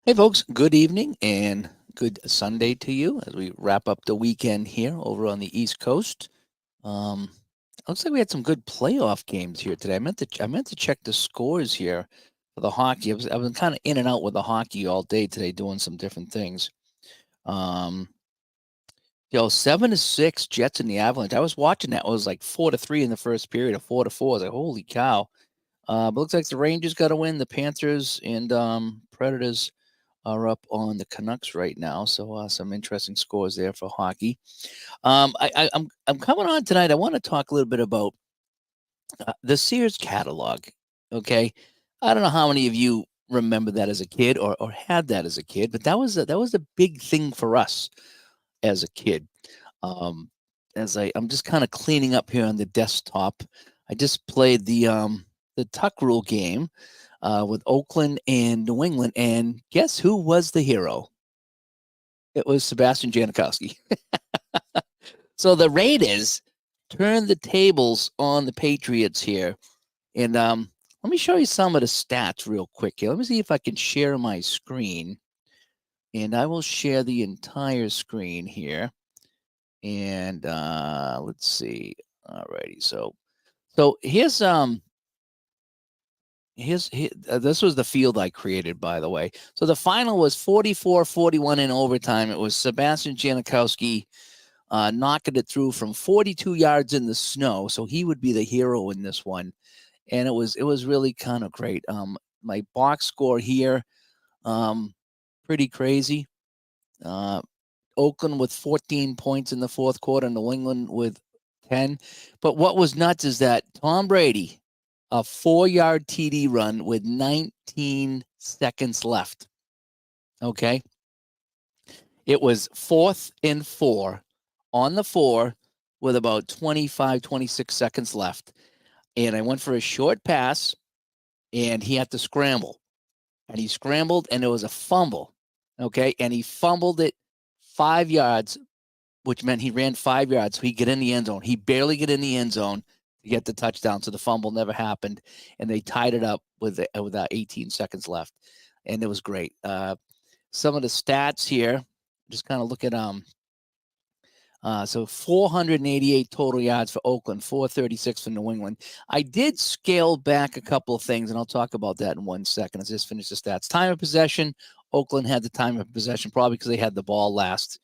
Hey, folks, good evening and good Sunday to you as we wrap up the weekend here over on the East Coast. Um, Looks like we had some good playoff games here today. I meant to check the scores here for the hockey. I've been kind of in and out with the hockey all day today, doing some different things. Um, 7-6 Jets and the Avalanche. I was watching that. It was like 4-3 in the first period, or 4-4. I was like, holy cow! But looks like the Rangers got to win. The Panthers and Predators are up on the Canucks right now. So some interesting scores there for hockey. I'm coming on tonight. I want to talk a little bit about the Sears catalog. Okay, I don't know how many of you remember that as a kid or had that as a kid, but that was a big thing for us as a kid. Um, I'm just kind of cleaning up here on the desktop. I just played the Tuck Rule game with Oakland and New England, and guess who was the hero? It was Sebastian Janikowski. So the Raiders turned the tables on the Patriots here. And let me show you some of the stats real quick here. Let me see if I can share my screen. And I will share the entire screen here. And let's see. Alrighty. So this was the field I created, by the way. So the final was 44-41 in overtime. It was Sebastian Janikowski knocking it through from 42 yards in the snow. So he would be the hero in this one, and it was really kind of great. My box score here, um, pretty crazy. Uh, Oakland with 14 points in the fourth quarter, New England with 10. But what was nuts is that Tom Brady, a 4-yard TD run with 19 seconds left. Okay. It was 4th and 4 on the 4 with about 25, 26 seconds left. And I went for a short pass, and he had to scramble. And he scrambled, and it was a fumble. Okay. And he fumbled it 5 yards, which meant he ran 5 yards. So he get in the end zone. He barely get in the end zone to get the touchdown. So the fumble never happened. And they tied it up with 18 seconds left. And it was great. Some of the stats here, just kind of look at so 488 total yards for Oakland, 436 for New England. I did scale back a couple of things, and I'll talk about that in 1 second. Let's just finish the stats. Time of possession, Oakland had the time of possession probably because they had the ball last.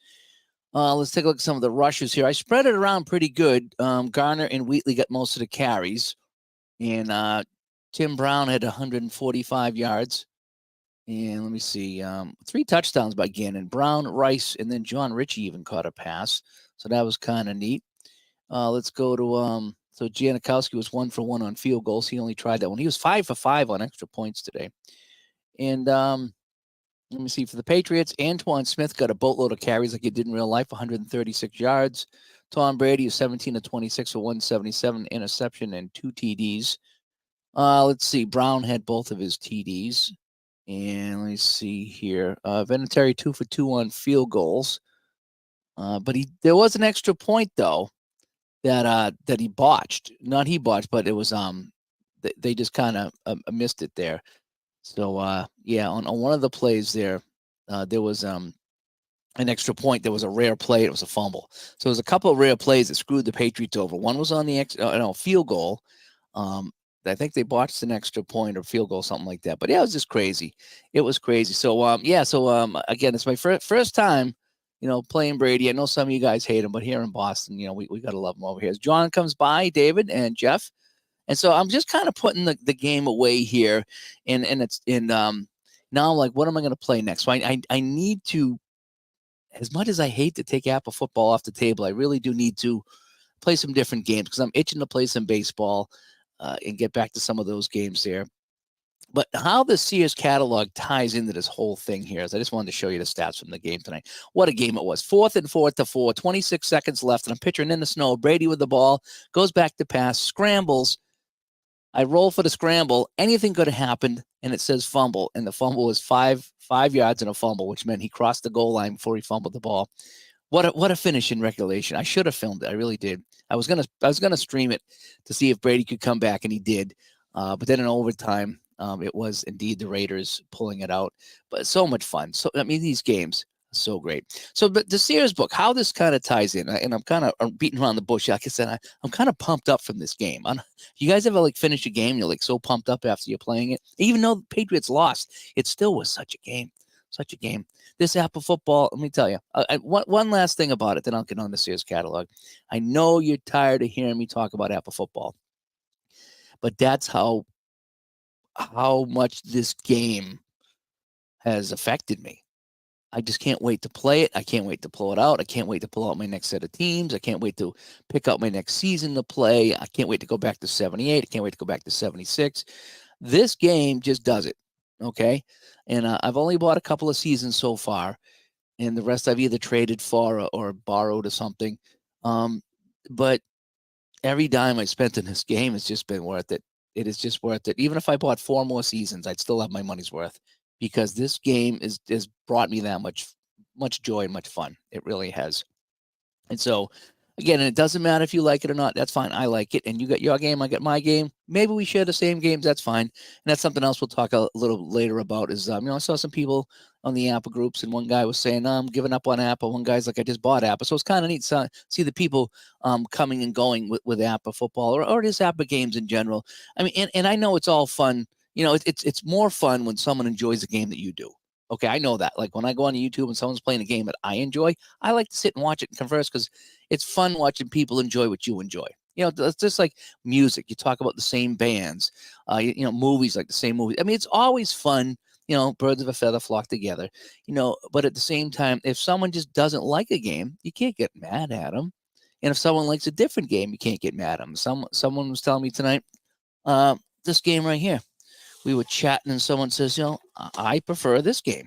Let's take a look at some of the rushes here. I spread it around pretty good. Garner and Wheatley got most of the carries, and Tim Brown had 145 yards. And let me see, 3 touchdowns by Gannon. Brown, Rice, and then John Ritchie even caught a pass. So that was kind of neat. Let's go to so Janikowski was 1 for 1 on field goals. He only tried that one. He was 5 for 5 on extra points today. And let me see, for the Patriots, Antoine Smith got a boatload of carries like he did in real life, 136 yards. Tom Brady is 17 to 26 for 177, interception and 2 TDs. Let's see, Brown had both of his TDs. And let me see here. Vinatieri 2 for 2 on field goals. But there was an extra point though that he botched. Not he botched, but it was they just kind of missed it there. So yeah, on one of the plays there was an extra point. There was a rare play. It was a fumble. So there was a couple of rare plays that screwed the Patriots over. One was on the field goal. I think they botched an extra point or field goal, something like that. But yeah, it was just crazy. It was crazy. So yeah. So again, it's my first time, playing Brady. I know some of you guys hate him, but here in Boston, we gotta love him over here. As John comes by, David and Jeff, and so I'm just kind of putting the game away here, and it's now I'm like, what am I going to play next? So I need to, as much as I hate to take Apple football off the table, I really do need to play some different games because I'm itching to play some baseball and get back to some of those games there. But how the Sears catalog ties into this whole thing here is I just wanted to show you the stats from the game tonight. What a game it was. 4th to 4, 26 seconds left, and I'm picturing in the snow. Brady with the ball, goes back to pass, scrambles. I roll for the scramble. Anything could have happened, and it says fumble, and the fumble was five yards and a fumble, which meant he crossed the goal line before he fumbled the ball. What a finish in regulation. I should have filmed it. I really did. I was gonna stream it to see if Brady could come back, and he did. But then in overtime, It was indeed the Raiders pulling it out, but so much fun. So I mean, these games are so great. So, but the Sears book, how this kind of ties in, and I'm kind of beating around the bush. Like I said, I'm kind of pumped up from this game. You guys ever like finish a game? You're like so pumped up after you're playing it, even though the Patriots lost. It still was such a game, such a game. This Apple football, let me tell you. One last thing about it, then I'll get on the Sears catalog. I know you're tired of hearing me talk about Apple football, but that's how much this game has affected me. I just can't wait to play it. I can't wait to pull it out. I can't wait to pull out my next set of teams. I can't wait to pick out my next season to play. I can't wait to go back to 78. I can't wait to go back to 76. This game just does it. Okay. And I've only bought a couple of seasons so far, and the rest I've either traded for or borrowed or something. But every dime I spent in this game has just been worth it. It is just worth it. Even if I bought 4 more seasons, I'd still have my money's worth, because this game has brought me that much joy and much fun. It really has. And so, again, and it doesn't matter if you like it or not. That's fine. I like it, and you got your game. I got my game. Maybe we share the same games. That's fine. And that's something else we'll talk a little later about. Is I saw some people on the Apple groups, and one guy was saying, "I'm giving up on Apple." One guy's like, "I just bought Apple." So it's kind of neat to see the people coming and going with Apple football or just Apple games in general. I mean, and I know it's all fun. It's more fun when someone enjoys a game that you do. Okay, I know that. Like when I go on YouTube and someone's playing a game that I enjoy, I like to sit and watch it and converse, because it's fun watching people enjoy what you enjoy. It's just like music. You talk about the same bands, movies, like the same movie. I mean, it's always fun. Birds of a feather flock together. But at the same time, if someone just doesn't like a game, you can't get mad at them. And if someone likes a different game, you can't get mad at them. Someone was telling me tonight, this game right here. We were chatting, and someone says, I prefer this game.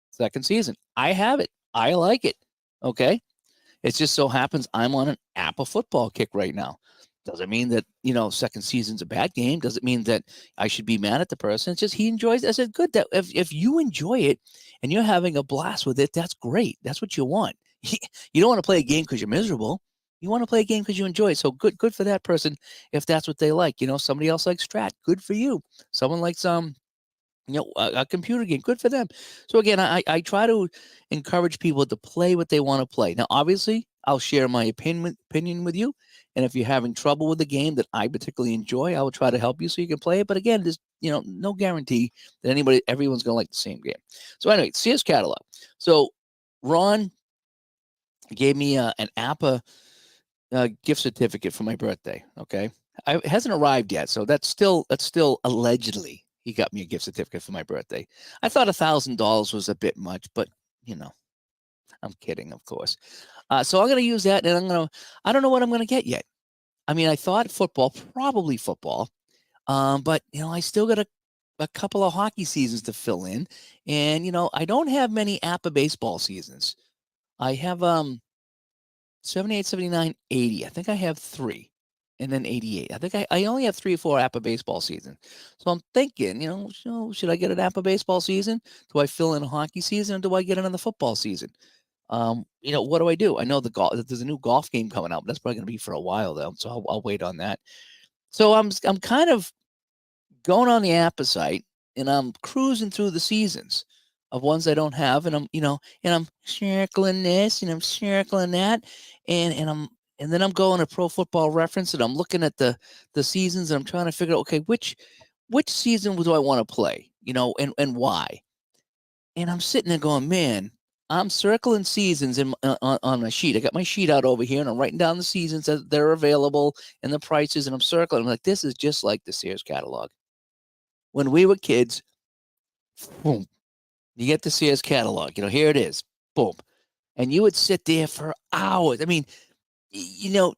Second season. I have it. I like it. Okay. It just so happens I'm on an Apple football kick right now. Doesn't mean that, second season's a bad game. Doesn't mean that I should be mad at the person. It's just he enjoys it. I said, good. That if you enjoy it and you're having a blast with it, that's great. That's what you want. You don't want to play a game because you're miserable. You want to play a game because you enjoy it. So good for that person if that's what they like. Somebody else likes Strat. Good for you. Someone likes a computer game. Good for them. So again, I try to encourage people to play what they want to play. Now, obviously, I'll share my opinion with you. And if you're having trouble with the game that I particularly enjoy, I will try to help you so you can play it. But again, there's no guarantee that everyone's going to like the same game. So anyway, Sears catalog. So Ron gave me an Apple gift certificate for my birthday. Okay, it hasn't arrived yet, so that's still allegedly he got me a gift certificate for my birthday. I thought $1,000 was a bit much, but I'm kidding, of course. So I'm going to use that, and I don't know what I'm going to get yet. I mean, I thought football, probably football, but I still got a couple of hockey seasons to fill in, and I don't have many Apple baseball seasons. I have 78, 79, 80. I think I have 3. And then 88. I think I only have 3 or 4 Apple baseball seasons. So I'm thinking, should I get an Apple baseball season? Do I fill in a hockey season, or do I get another football season? What do I do? I know there's a new golf game coming out, but that's probably going to be for a while though. So I'll wait on that. So I'm kind of going on the Apple site, and I'm cruising through the seasons of ones I don't have, and I'm circling this and I'm circling that, and then I'm going to Pro Football Reference, and I'm looking at the seasons, and I'm trying to figure out, okay, which season do I want to play, and why? And I'm sitting there going, man, I'm circling seasons on my sheet. I got my sheet out over here, and I'm writing down the seasons that they're available and the prices, and I'm circling. I'm like, this is just like the Sears catalog. When we were kids, boom, you get the Sears catalog. Here it is, boom, and you would sit there for hours. I mean, the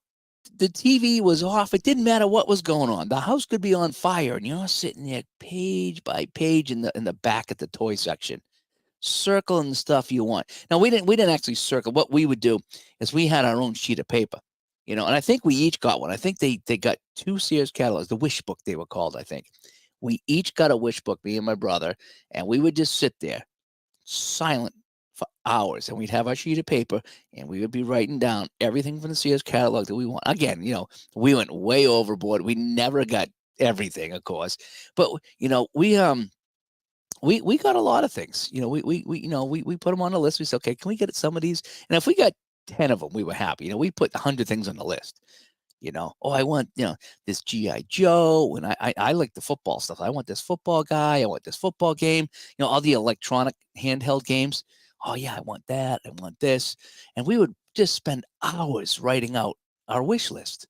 TV was off. It didn't matter what was going on. The house could be on fire, and you're sitting there page by page in the back at the toy section, circling the stuff you want. Now we didn't actually circle. What we would do is we had our own sheet of paper, and I think we each got one. I think they got 2 Sears catalogs, the wish book they were called. I think we each got a wish book, me and my brother, and we would just sit there silent for hours, and we'd have our sheet of paper, and we would be writing down everything from the Sears catalog that we want. Again, we went way overboard. We never got everything, of course. But we got a lot of things. We put them on the list. We said, okay, can we get some of these? And if we got 10 of them, we were happy. We put 100 things on the list. Oh, I want, this GI Joe, and I like the football stuff. I want this football guy. I want this football game. All the electronic handheld games. Oh yeah, I want that. I want this, and we would just spend hours writing out our wish list.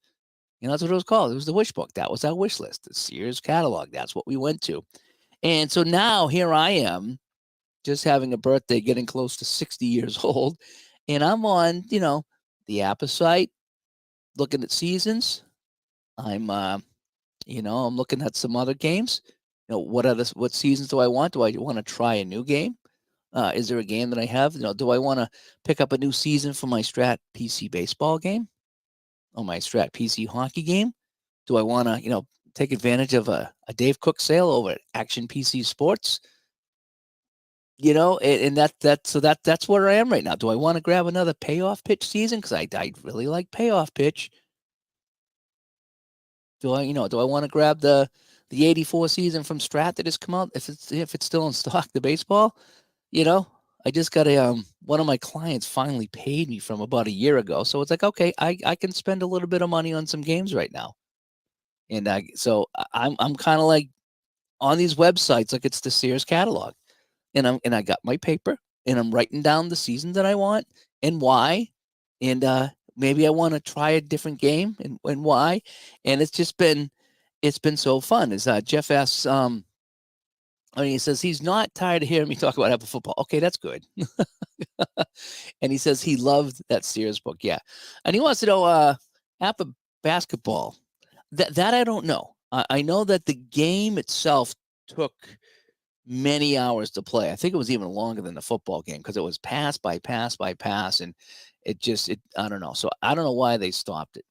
That's what it was called. It was the wish book. That was our wish list. The Sears catalog. That's what we went to. And so now here I am, just having a birthday, getting close to 60 years old, and I'm on, the Apple site, looking at seasons. I'm, I'm looking at some other games. What seasons do I want? Do I want to try a new game? Is there a game that I have? Do I want to pick up a new season for my Strat PC baseball game or my Strat PC hockey game? Do I want to, take advantage of a Dave Cook sale over at Action PC Sports? And that's where I am right now. Do I want to grab another payoff pitch season? Because I really like payoff pitch. Do I want to grab the 84 season from Strat that has come out if it's still in stock, the baseball? I just got one of my clients finally paid me from about a year ago. So it's like, okay, I can spend a little bit of money on some games right now. And I'm kind of like on these websites, like it's the Sears catalog. And I got my paper and I'm writing down the season that I want and why. And maybe I want to try a different game and why. And it's been so fun. As Jeff asks, he says he's not tired of hearing me talk about Apple football. Okay, that's good. And he says he loved that Sears book. Yeah. And he wants to know Apple basketball. That I don't know. I know that the game itself took many hours to play. I think it was even longer than the football game because it was pass by pass by pass, and I don't know. So I don't know why they stopped it.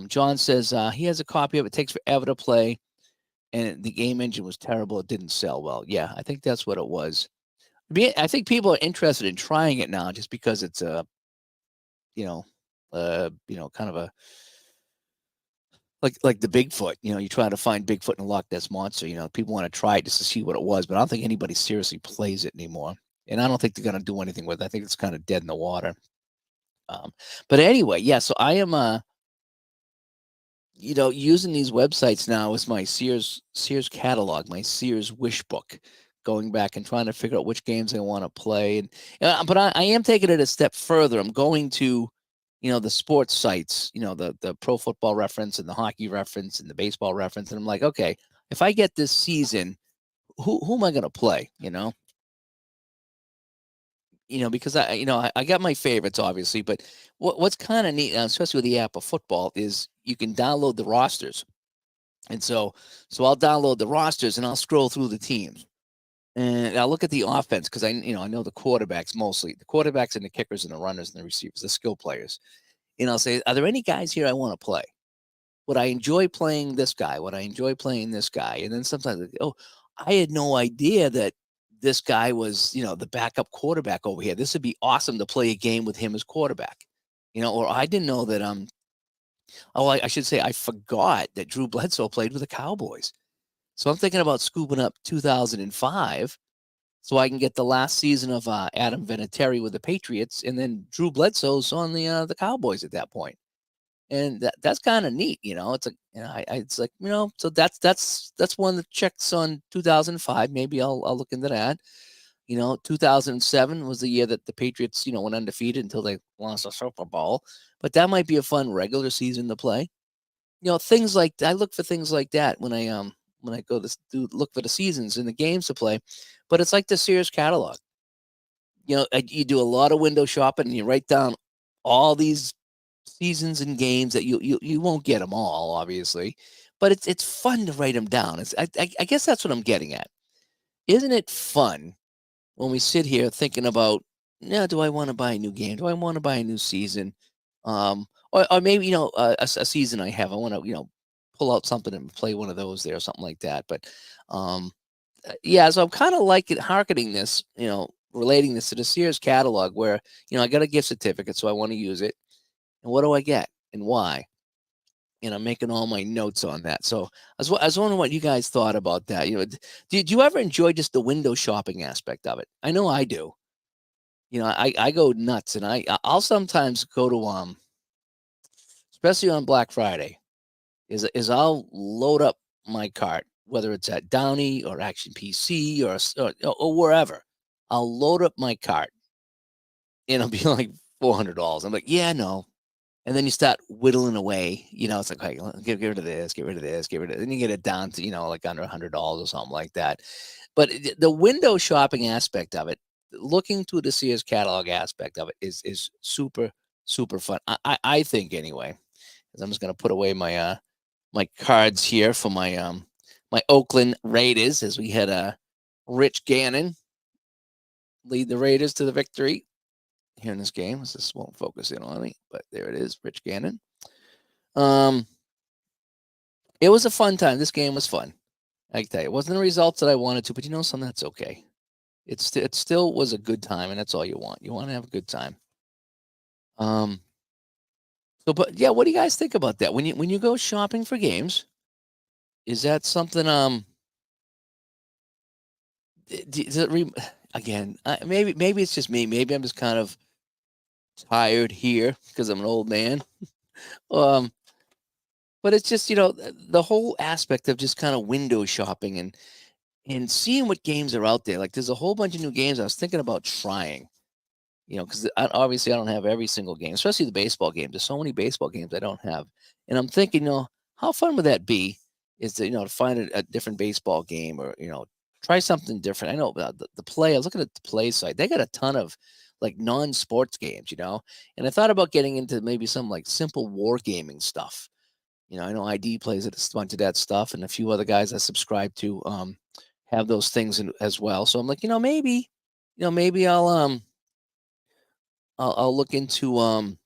John says he has a copy of it. It takes forever to play, and the game engine was terrible. It didn't sell well. Yeah, I think that's what it was. I think people are interested in trying it now just because it's kind of a like the Bigfoot. You try to find Bigfoot and Loch Ness Monster. People want to try it just to see what it was, but I don't think anybody seriously plays it anymore. And I don't think they're going to do anything with it. I think it's kind of dead in the water. But anyway, yeah. So I am, using these websites now as my Sears catalog, my Sears wish book, going back and trying to figure out which games I want to play. But I am taking it a step further. I'm going to the sports sites, the Pro Football Reference and the Hockey Reference and the Baseball Reference. And I'm like, okay, if I get this season, who am I going to play? Because I got my favorites, obviously. But what's kind of neat, especially with the app of football, is you can download the rosters. And so I'll download the rosters and I'll scroll through the teams. And I'll look at the offense because I know the quarterbacks mostly. The quarterbacks and the kickers and the runners and the receivers, the skill players. And I'll say, are there any guys here I want to play? Would I enjoy playing this guy? Would I enjoy playing this guy? And then sometimes, I had no idea that this guy was, the backup quarterback over here. This would be awesome to play a game with him as quarterback. Or I didn't know that I should say I forgot that Drew Bledsoe played with the Cowboys. So I'm thinking about scooping up 2005 so I can get the last season of Adam Vinatieri with the Patriots, and then Drew Bledsoe's on the Cowboys at that point. And that's kind of neat, It's like, it's like, so that's one of the checks on 2005. Maybe I'll look into that. 2007 was the year that the Patriots, went undefeated until they lost a Super Bowl. But that might be a fun regular season to play. Things like I look for things like that when I go to look for the seasons and the games to play. But it's like the Sears catalog. You do a lot of window shopping and you write down all these seasons and games that you won't get them all, obviously, but it's fun to write them down. I guess that's what I'm getting at. Isn't it fun when we sit here thinking about, do I want to buy a new game? Do I want to buy a new season? Or maybe, a season I have, I want to, pull out something and play one of those there or something like that. But, yeah, so I'm kind of like harkening this, relating this to the Sears catalog where, I got a gift certificate, so I want to use it. And what do I get and why? and I'm making all my notes on that. So I was wondering what you guys thought about that. Did you ever enjoy just the window shopping aspect of it? I know I do. I go nuts, and I'll sometimes go to especially on Black Friday, is I'll load up my cart, whether it's at Downey or Action PC or wherever. I'll load up my cart, and it'll be like $400. I'm like, yeah, no. And then you start whittling away. It's like, hey, get rid of this, get rid of this, get rid of it. Then you get it down to, like under $100 or something like that. But the window shopping aspect of it, looking through the Sears catalog aspect of it is super, super fun. I think anyway. 'Cause I'm just gonna put away my cards here for my Oakland Raiders as we had Rich Gannon lead the Raiders to the victory here in this game. This won't focus in on me, but there it is, Rich Gannon. Um, it was a fun time. This game was fun. I can tell you, it wasn't the results that I wanted to, but something, that's okay. It still was a good time, and that's all you want. You want to have a good time. But yeah, what do you guys think about that? When you go shopping for games, is that something? Does it again? Maybe it's just me. Maybe I'm just kind of tired here because I'm an old man. Um, but it's just the whole aspect of just kind of window shopping and seeing what games are out there. Like there's a whole bunch of new games I was thinking about trying. Because obviously I don't have every single game, especially the baseball games. There's so many baseball games I don't have, and I'm thinking, how fun would that be? Is to find a different baseball game or try something different. I know the play. I was looking at the play site. They got a ton of like non-sports games, and I thought about getting into maybe some like simple wargaming stuff. I know ID plays a bunch of that stuff, and a few other guys I subscribe to have those things as well. So I'm like, maybe I'll look into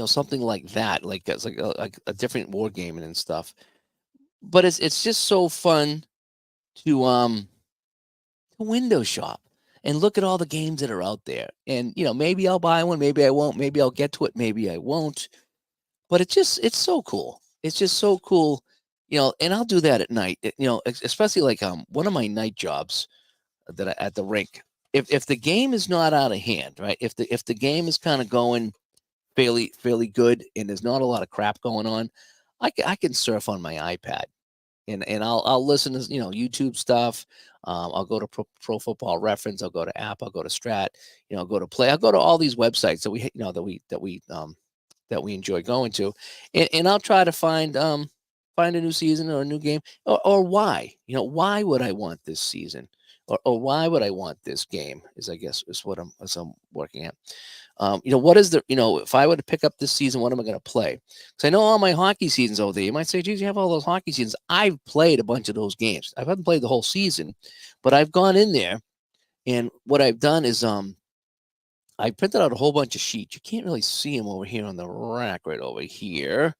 something like that, like it's like a different war gaming and stuff. But it's just so fun to window shop and look at all the games that are out there. And maybe I'll buy one, maybe I won't, maybe I'll get to it, maybe I won't. But it's so cool. It's just so cool, and I'll do that at night. Especially like one of my night jobs at the rink. If the game is not out of hand, right? If the game is kind of going fairly good and there's not a lot of crap going on, I can surf on my iPad and I'll listen to YouTube stuff. I'll go to Pro Football Reference. I'll go to App. I'll go to Strat. I'll go to Play. I'll go to all these websites that we enjoy going to, and I'll try to find a new season or a new game or why why would I want this season or why would I want this game is I guess is what I'm working at. What is if I were to pick up this season, what am I going to play? Because I know all my hockey seasons over there. You might say, geez, you have all those hockey seasons. I've played a bunch of those games. I haven't played the whole season, but I've gone in there, and what I've done is I printed out a whole bunch of sheets. You can't really see them over here on the rack right over here.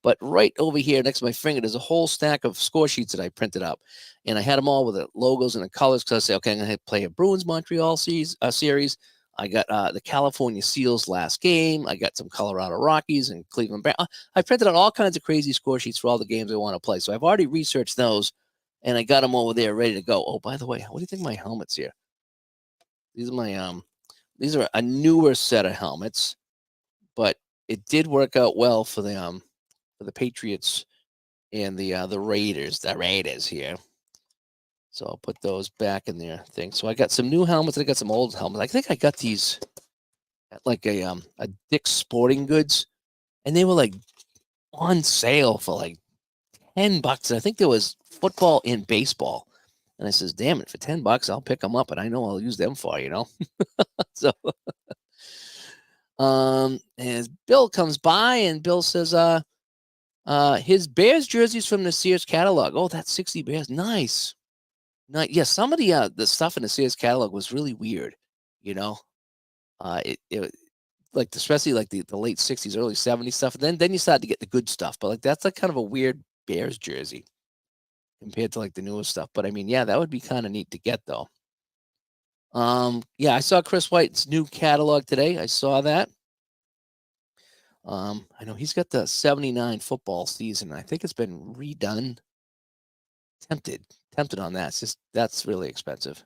But right over here next to my finger, there's a whole stack of score sheets that I printed up. And I had them all with the logos and the colors because I said, okay, I'm going to play a Bruins Montreal series. I got the California Seals last game. I got some Colorado Rockies and Cleveland Browns. I printed out all kinds of crazy score sheets for all the games I want to play. So I've already researched those, and I got them over there ready to go. Oh, by the way, what do you think of my helmets here? These are a newer set of helmets, but it did work out well for the Patriots and the Raiders here. So I'll put those back in their thing. So I got some new helmets. I got some old helmets. I think I got these at like a Dick's Sporting Goods, and they were like on sale for like $10. And I think there was football and baseball. And I says, damn it, for $10, I'll pick them up, and I know I'll use them for, So as Bill comes by and Bill says, his Bears jerseys from the Sears catalog. Oh, that's 60 Bears. Nice. Yeah, some of the stuff in the Sears catalog was really weird, you know. It like especially like the late 60s, early 70s stuff. And then you start to get the good stuff. But like that's like kind of a weird Bears jersey compared to like the newest stuff. But I mean, yeah, that would be kind of neat to get though. Yeah, I saw Chris White's new catalog today. I saw that. I know he's got the 79 football season. I think it's been redone. Tempted on that. It's just that's really expensive.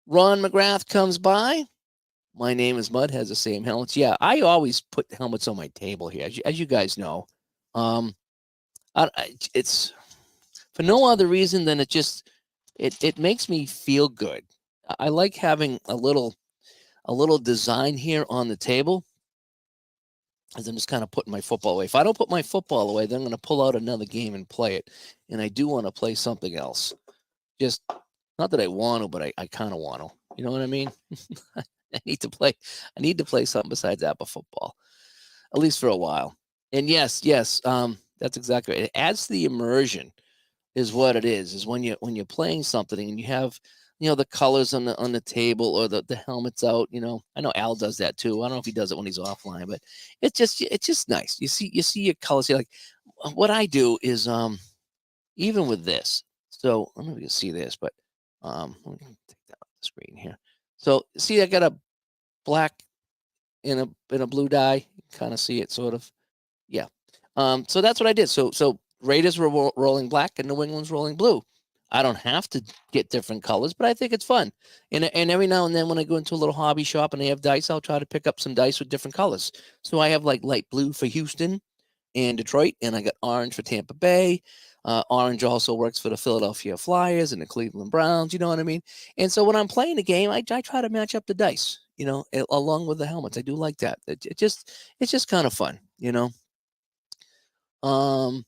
Ron McGrath comes by. My name is Mud. Has the same helmets. Yeah, I always put helmets on my table here, as you guys know. It's for no other reason than it makes me feel good. I like having a little design here on the table, as I'm just kind of putting my football away. If I don't put my football away, then I'm going to pull out another game and play it. And I do want to play something else. Just not that I want to, but I kind of want to. You know what I mean? I need to play something besides Apple football, at least for a while. And yes, that's exactly right. It adds to the immersion, is what it is when you're playing something and you have the colors on the table, or the helmets out. I know Al does that too. I don't know if he does it when he's offline, but it's just nice. You see your colors. You're like, what I do is even with this. So I don't know if you can see this, but let me take that off the screen here. So see, I got a black in a blue dye. Kind of see it, sort of. Yeah. So that's what I did. So Raiders were rolling black and New England's rolling blue. I don't have to get different colors, but I think it's fun. And every now and then when I go into a little hobby shop and they have dice, I'll try to pick up some dice with different colors. So I have like light blue for Houston and Detroit, and I got orange for Tampa Bay. Orange also works for the Philadelphia Flyers and the Cleveland Browns. You know what I mean? And so when I'm playing a game, I try to match up the dice, along with the helmets. I do like that. It's just kind of fun. Um,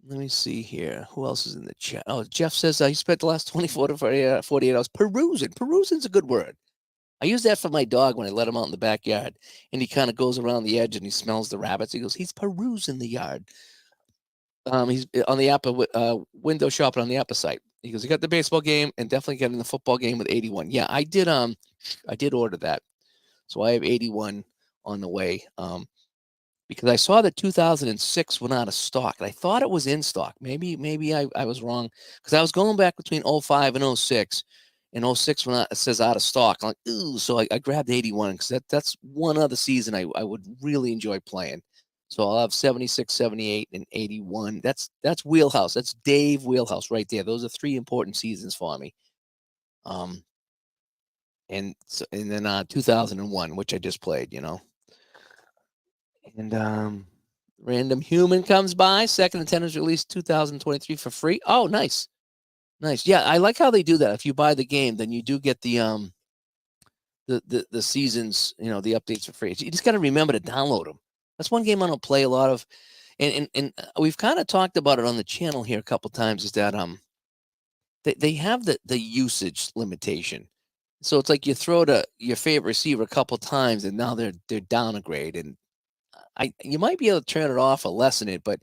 Let me see here. Who else is in the chat? Oh, Jeff says he spent the last 24 to 48 hours perusing. Perusing's a good word. I use that for my dog when I let him out in the backyard, and he kind of goes around the edge and he smells the rabbits. He goes, he's perusing the yard. He's on the Apple window shopping on the Apple site. He goes, he got the baseball game and definitely getting the football game with 81. Yeah, I did. I did order that, so I have 81 on the way. Because I saw that 2006 went out of stock, and I thought it was in stock. Maybe I was wrong, because I was going back between 05 and 06, and 06 when it says out of stock. I'm like, ooh, so I grabbed 81 because that's one other season I would really enjoy playing. So I'll have 76, 78, and 81. That's wheelhouse. That's Dave wheelhouse right there. Those are three important seasons for me. And then 2001, which I just played, And Random Human comes by. Second Attendance released 2023 for free. Oh, nice. Yeah, I like how they do that. If you buy the game, then you do get the seasons, the updates for free. You just got to remember to download them. That's one game I don't play a lot of, and we've kind of talked about it on the channel here a couple times. Is that they have the usage limitation. So it's like you throw to your favorite receiver a couple times, and now they're down a grade, and you might be able to turn it off or lessen it, but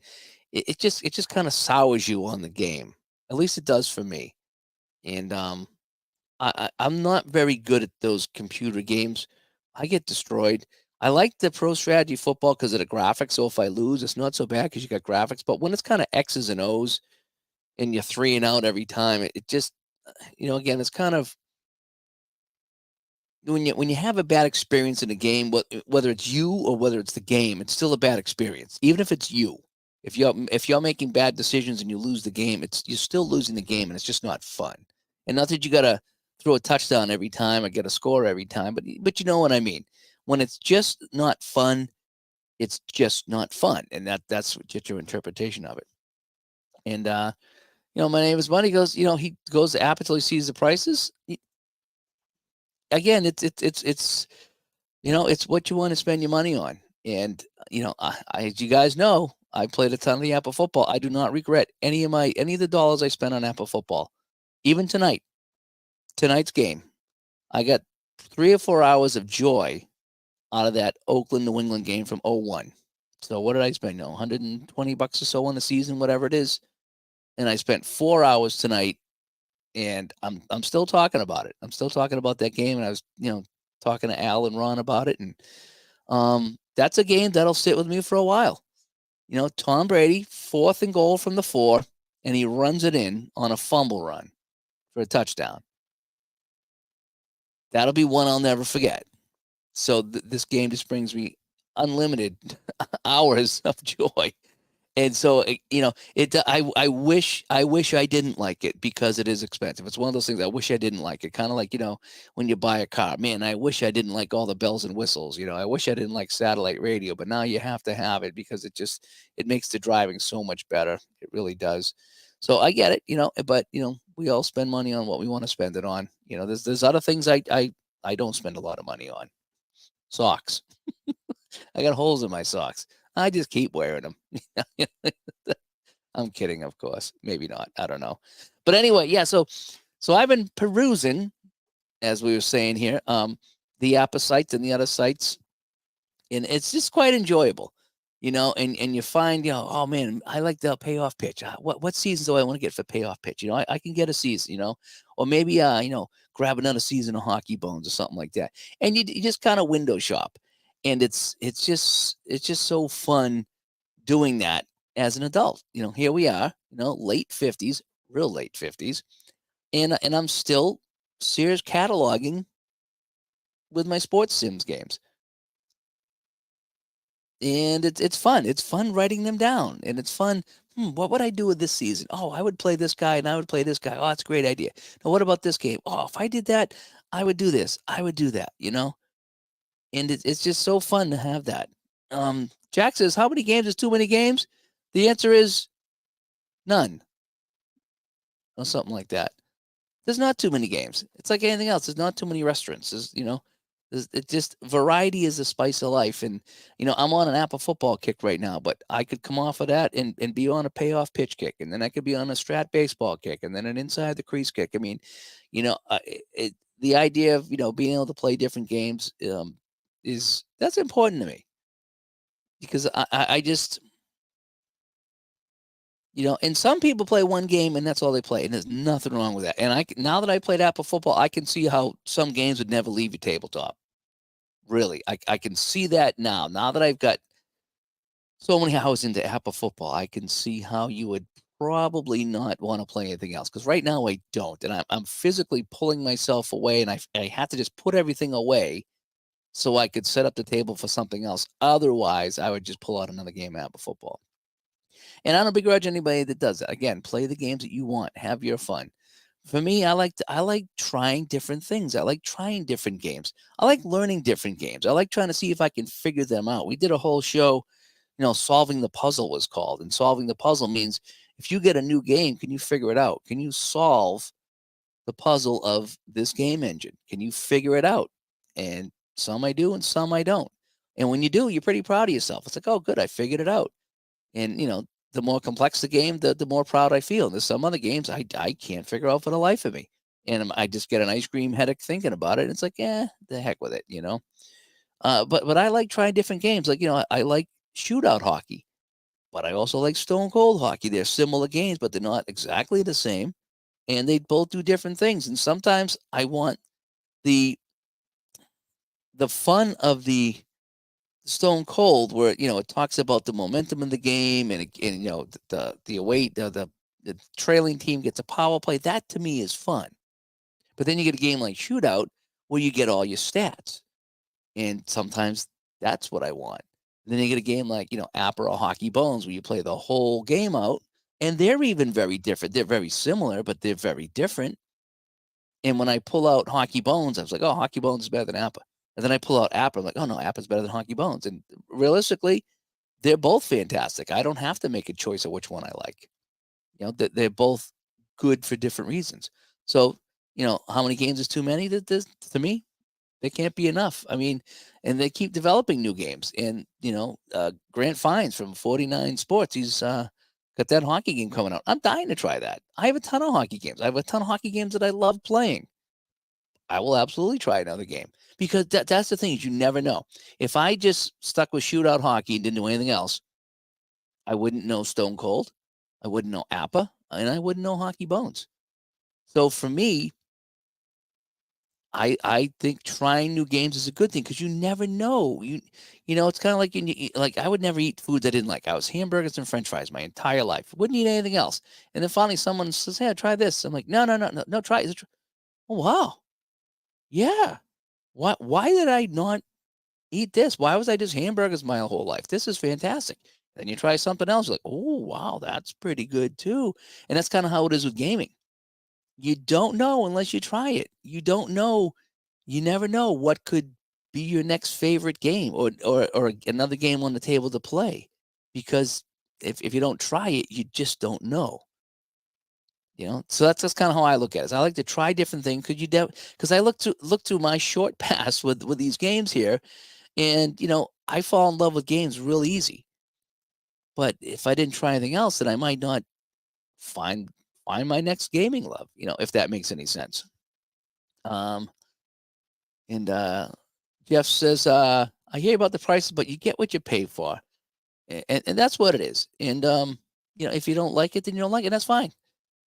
it just kind of sours you on the game. At least it does for me. And I'm not very good at those computer games. I get destroyed. I like the Pro Strategy Football because of the graphics. So if I lose, it's not so bad because you got graphics. But when it's kind of X's and O's and you're 3 and out every time, it just, again, it's kind of when you have a bad experience in a game, whether it's you or whether it's the game, it's still a bad experience. Even if it's you, if you're making bad decisions and you lose the game, you're still losing the game, and it's just not fun. And not that you got to throw a touchdown every time or get a score every time, but you know what I mean. When it's just not fun, it's just not fun, and that's just your interpretation of it. And my name is Buddy. He goes to app until he sees the prices. Again, it's what you want to spend your money on. And as you guys know, I played a ton of the Apple football. I do not regret any of the dollars I spent on Apple football. Even tonight's game, I got 3 or 4 hours of joy out of that Oakland New England game from 01. So what did I spend? $120 or so on the season, whatever it is. And I spent 4 hours tonight, and I'm still talking about it. I'm still talking about that game, and I was talking to Al and Ron about it, and that's a game that'll sit with me for a while. Tom Brady, 4th and goal from the 4, and he runs it in on a fumble run for a touchdown. That'll be one I'll never forget. So this game just brings me unlimited hours of joy. And so, I wish I didn't like it because it is expensive. It's one of those things I wish I didn't like it. Kind of like, when you buy a car, man, I wish I didn't like all the bells and whistles. I wish I didn't like satellite radio, but now you have to have it because it makes the driving so much better. It really does. So I get it, but we all spend money on what we want to spend it on. There's other things I don't spend a lot of money on. Socks. I got holes in my socks. I just keep wearing them. I'm kidding, of course. Maybe not. I don't know. But anyway, yeah. So I've been perusing, as we were saying here, the APA sites and the other sites, and it's just quite enjoyable, And you find, oh man, I like the payoff pitch. What seasons do I want to get for payoff pitch? I can get a season, or maybe grab another season of Hockey Bones or something like that, and you just kind of window shop, and it's just so fun doing that as an adult. Here we are, late 50s, real late 50s, and I'm still Sears cataloging with my sports sims games. And it's fun. It's fun writing them down, and it's fun. What would I do with this season? Oh, I would play this guy, and I would play this guy. Oh, that's a great idea. Now, what about this game? Oh, if I did that, I would do this. I would do that. And it's just so fun to have that. Jack says, "How many games is too many games?" The answer is none, or something like that. There's not too many games. It's like anything else. There's not too many restaurants. It just variety is the spice of life. And I'm on an Apple football kick right now, but I could come off of that and be on a payoff pitch kick, and then I could be on a strat baseball kick, and then an inside the crease kick. I mean, the idea of being able to play different games that's important to me, because I just and some people play one game and that's all they play, and there's nothing wrong with that. And now that I played Apple football, I can see how some games would never leave your tabletop. Really, I can see that now. Now that I've got so many hours into Apple football, I can see how you would probably not want to play anything else. Because right now I don't, and I'm physically pulling myself away, and I had to just put everything away so I could set up the table for something else. Otherwise, I would just pull out another game of Apple football. And I don't begrudge anybody that does that. Again, play the games that you want. Have your fun. For me, I like trying different things. I like trying different games. I like learning different games. I like trying to see if I can figure them out. We did a whole show, solving the puzzle was called. And solving the puzzle means if you get a new game, can you figure it out? Can you solve the puzzle of this game engine? Can you figure it out? And some I do and some I don't. And when you do, you're pretty proud of yourself. It's like, oh, good, I figured it out. And the more complex the game, the more proud I feel. There's some other games I can't figure out for the life of me, and I just get an ice cream headache thinking about it. And it's like, the heck with it. But I like trying different games. Like I like shootout hockey, but I also like stone cold hockey. They're similar games, but they're not exactly the same, and they both do different things. And sometimes I want the fun of the Stone Cold, where it talks about the momentum in the game, and the away the trailing team gets a power play. That to me is fun. But then you get a game like Shootout where you get all your stats, and sometimes that's what I want. And then you get a game like Appa or Hockey Bones where you play the whole game out, and they're even very different. They're very similar, but they're very different. And when I pull out Hockey Bones, I was like, oh, Hockey Bones is better than Appa. And then I pull out Appa, I'm like, oh no, Appa's better than Hockey Bones. And realistically, they're both fantastic. I don't have to make a choice of which one I like. They're both good for different reasons. So, how many games is too many? To me, they can't be enough. I mean, and they keep developing new games. And Grant Fines from 49 Sports, he's got that hockey game coming out. I'm dying to try that. I have a ton of hockey games. I have a ton of hockey games that I love playing. I will absolutely try another game, because that's the thing, is you never know. If I just stuck with shootout hockey and didn't do anything else, I wouldn't know Stone Cold, I wouldn't know Appa, and I wouldn't know Hockey Bones. So for me, I think trying new games is a good thing, because you never know. It's kind of like like I would never eat foods I didn't like. I was hamburgers and French fries my entire life. Wouldn't eat anything else. And then finally someone says, "Hey, try this." I'm like, "No, no, no, no, no, try it." Oh wow, yeah. Why did I not eat this. Why was I just hamburgers my whole life? This is fantastic. Then you try something else, like, oh wow, that's pretty good too. And that's kind of how it is with gaming. You don't know unless you try it. You don't know. You never know what could be your next favorite game, or another game on the table to play, because if you don't try it, you just don't know. So that's just kind of how I look at it. I like to try different things. Because I look through my short past with these games here, and I fall in love with games real easy. But if I didn't try anything else, then I might not find find my next gaming love. If that makes any sense. Um, and Jeff says, I hear about the prices, but you get what you pay for, and that's what it is. And if you don't like it, then you don't like it. That's fine.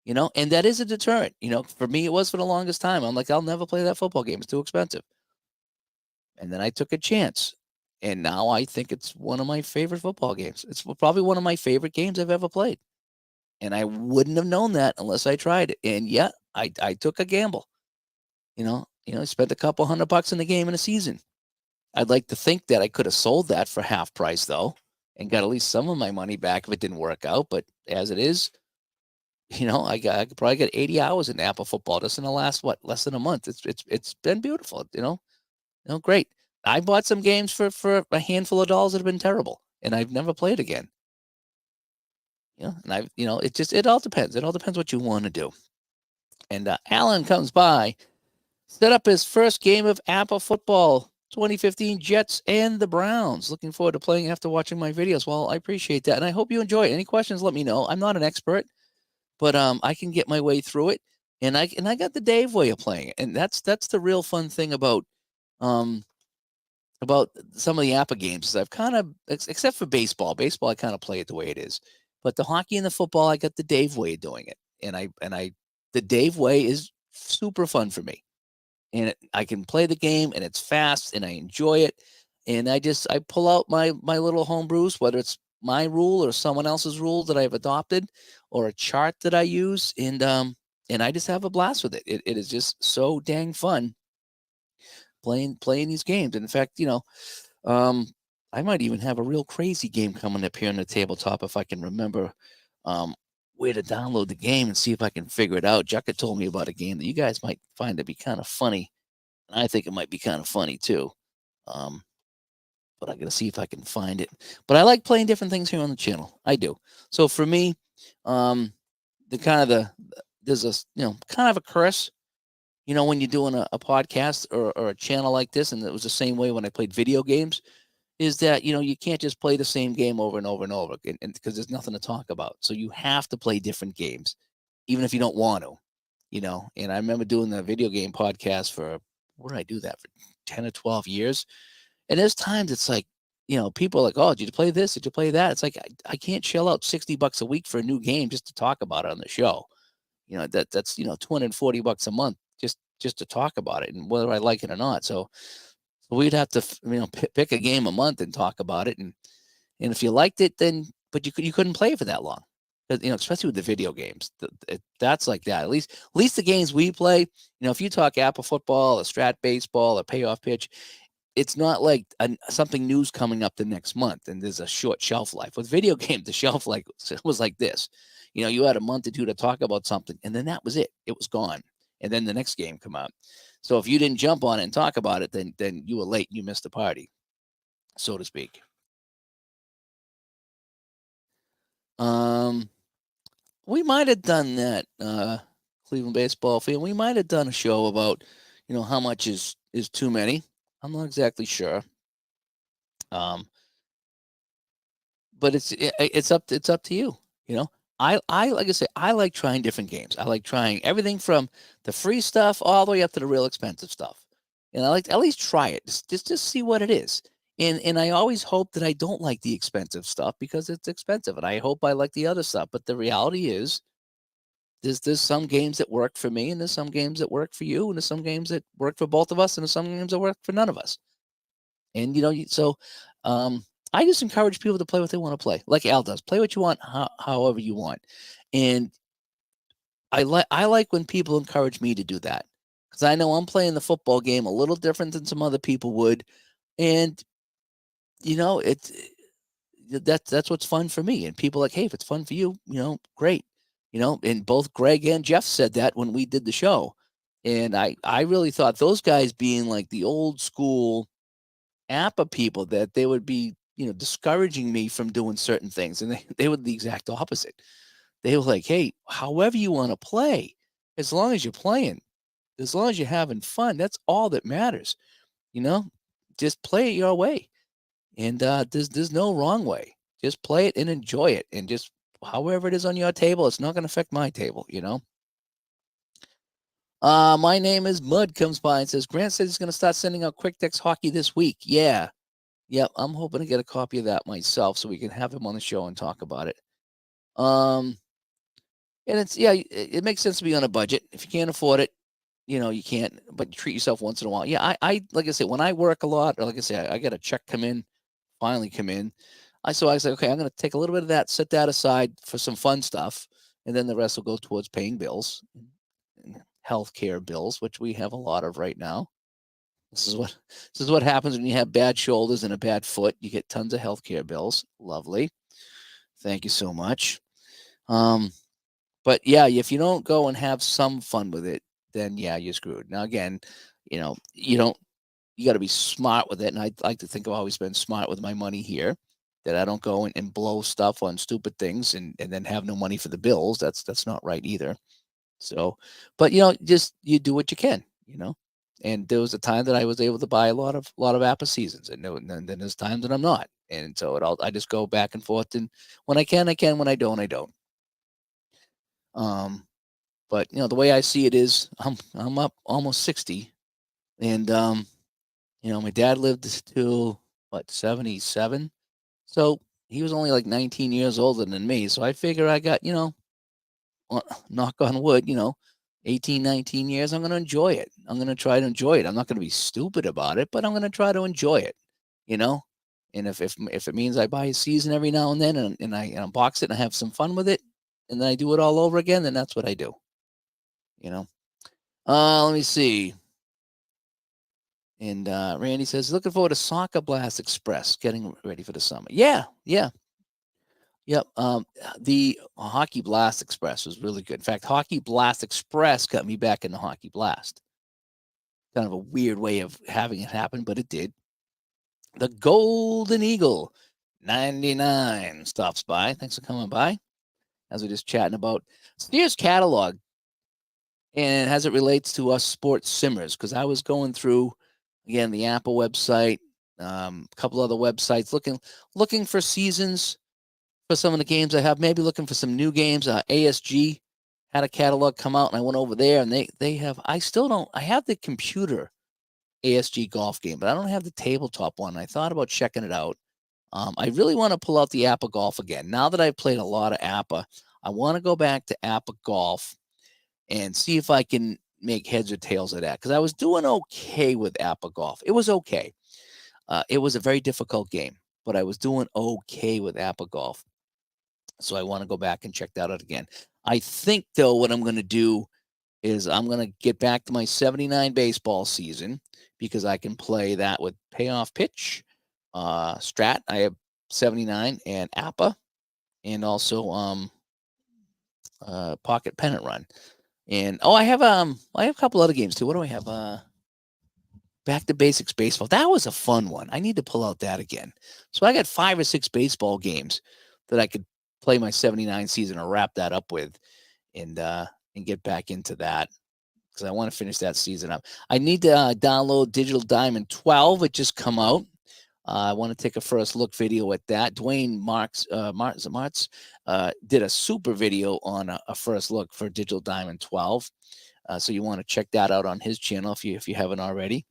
And that is a deterrent. For me, it was for the longest time. I'm like, I'll never play that football game. It's too expensive. And then I took a chance. And now I think it's one of my favorite football games. It's probably one of my favorite games I've ever played. And I wouldn't have known that unless I tried it. And yeah, I took a gamble. I spent a couple $100 in the game in a season. I'd like to think that I could have sold that for half price though, and got at least some of my money back if it didn't work out. But as it is, I could probably get 80 hours in Apple football just in the last less than a month. It's been beautiful. Great. I bought some games for a handful of dollars that have been terrible, and I've never played again. And it all depends. It all depends what you want to do. And Alan comes by, set up his first game of Apple football, 2015 Jets and the Browns. Looking forward to playing after watching my videos. Well, I appreciate that, and I hope you enjoy it. Any questions, let me know. I'm not an expert, but I can get my way through it, and I got the Dave way of playing it, and that's the real fun thing about some of the Apple games. Is I've kind of, except for baseball, I kind of play it the way it is, but the hockey and the football, I got the Dave way of doing it, and the Dave way is super fun for me, and I can play the game, and it's fast, and I enjoy it, and I pull out my little home brews, whether it's my rule or someone else's rule that I've adopted, or a chart that I use, and I just have a blast with it. It is just so dang fun playing these games. And in fact, I might even have a real crazy game coming up here on the tabletop if I can remember where to download the game and see if I can figure it out. Jucka told me about a game that you guys might find to be kind of funny, and I think it might be kind of funny too. But I gotta see if I can find it. But I like playing different things here on the channel. I do. So for me, there's a kind of a curse. When you're doing a podcast or a channel like this, and it was the same way when I played video games, is that you can't just play the same game over and over and over again, and because there's nothing to talk about. So you have to play different games, even if you don't want to. And I remember doing the video game podcast for, what did I do that for, 10 or 12 years? And there's times it's like, people are like, oh, did you play this? Did you play that? It's like, I can't shell out $60 a week for a new game just to talk about it on the show. That's $240 a month just to talk about it, and whether I like it or not. So we'd have to pick a game a month and talk about it, and if you liked it, then but you couldn't play for that long. Especially with the video games, that's like that. At least the games we play, if you talk Apple football or strat baseball or payoff pitch, it's not like something new's coming up the next month and there's a short shelf life. With video games, the shelf life was like this. You had a month or two to talk about something, and then that was it. It was gone. And then the next game come out. So if you didn't jump on it and talk about it, then you were late and you missed the party, so to speak. We might have done that, Cleveland baseball fan. We might have done a show about, how much is too many. I'm not exactly sure. But it's up to you. I like I say, I like trying different games. I like trying everything from the free stuff all the way up to the real expensive stuff. And I like to at least try it, just see what it is. And I always hope that I don't like the expensive stuff because it's expensive, and I hope I like the other stuff. But the reality is, there's some games that work for me, and there's some games that work for you, and there's some games that work for both of us, and there's some games that work for none of us. And so I just encourage people to play what they want to play, like Al does. Play what you want, however you want. And I like when people encourage me to do that, because I know I'm playing the football game a little different than some other people would. And it's that's what's fun for me. And people are like, hey, if it's fun for you, great. And both Greg and Jeff said that when we did the show. And I really thought those guys being like the old school APA people that they would be, discouraging me from doing certain things. And they were the exact opposite. They were like, hey, however you want to play, as long as you're playing, as long as you're having fun, that's all that matters. You know, just play it your way. And there's no wrong way. Just play it and enjoy it. And just however it is on your table, it's not going to affect my table. My name is Mud comes by and says, Grant says he's going to start sending out quick text hockey this week. Yeah. Yep. I'm hoping to get a copy of that myself so we can have him on the show and talk about it. And it makes sense to be on a budget. If you can't afford it, you can't, but treat yourself once in a while. Yeah. I like I said, when I work a lot, or like I say, I got a check finally come in. So I said, okay, I'm going to take a little bit of that, set that aside for some fun stuff. And then the rest will go towards paying bills, healthcare bills, which we have a lot of right now. This is what happens when you have bad shoulders and a bad foot. You get tons of healthcare bills. Lovely. Thank you so much. But yeah, if you don't go and have some fun with it, then yeah, you're screwed. Now again, you got to be smart with it. And I'd like to think I've always been smart with my money here, that I don't go and blow stuff on stupid things and then have no money for the bills. That's not right either. So, but just you do what you can, And there was a time that I was able to buy a lot of APA seasons, and then there's times that I'm not, and so I just go back and forth, and when I can, I can. When I don't, I don't. But the way I see it is, I'm up almost 60, and my dad lived to what 77, so he was only like 19 years older than me. So I figure I got knock on wood, 18, 19 years. I'm going to enjoy it. I'm going to try to enjoy it. I'm not going to be stupid about it, but I'm going to try to enjoy it. And if it means I buy a season every now and then and I unbox it and I have some fun with it, and then I do it all over again, then that's what I do. Let me see. And Randy says, looking forward to Soccer Blast Express, getting ready for the summer. Yeah. Yep. The Hockey Blast Express was really good. In fact, Hockey Blast Express got me back into Hockey Blast. Kind of a weird way of having it happen, but it did. The Golden Eagle 99 stops by. Thanks for coming by. As we're just chatting about Sears catalog and as it relates to us sports simmers, because I was going through again the Apple website, a couple other websites, looking for seasons for some of the games I have. Maybe looking for some new games. ASG had a catalog come out, and I went over there, and they have. I still don't. I have the computer ASG golf game, but I don't have the tabletop one. I thought about checking it out. I really want to pull out the APA golf again. Now that I've played a lot of APA, I want to go back to APA golf and see if I can make heads or tails of that, because I was doing okay with APA golf. It was okay. It was a very difficult game, but I was doing okay with APA golf. So I want to go back and check that out again. I think, though, what I'm going to do is I'm going to get back to my 79 baseball season, because I can play that with payoff pitch, strat. I have 79 and APA, and also pocket pennant run. And I have a couple other games too. What do I have? Back to Basics Baseball. That was a fun one. I need to pull out that again. So I got 5 or 6 baseball games that I could play my 79 season or wrap that up with, and get back into that, because I want to finish that season up. I need to download Digital Diamond 12. It just come out. I want to take a first look video at that. Dwayne Martz did a super video on a first look for Digital Diamond 12. So you want to check that out on his channel if you haven't already.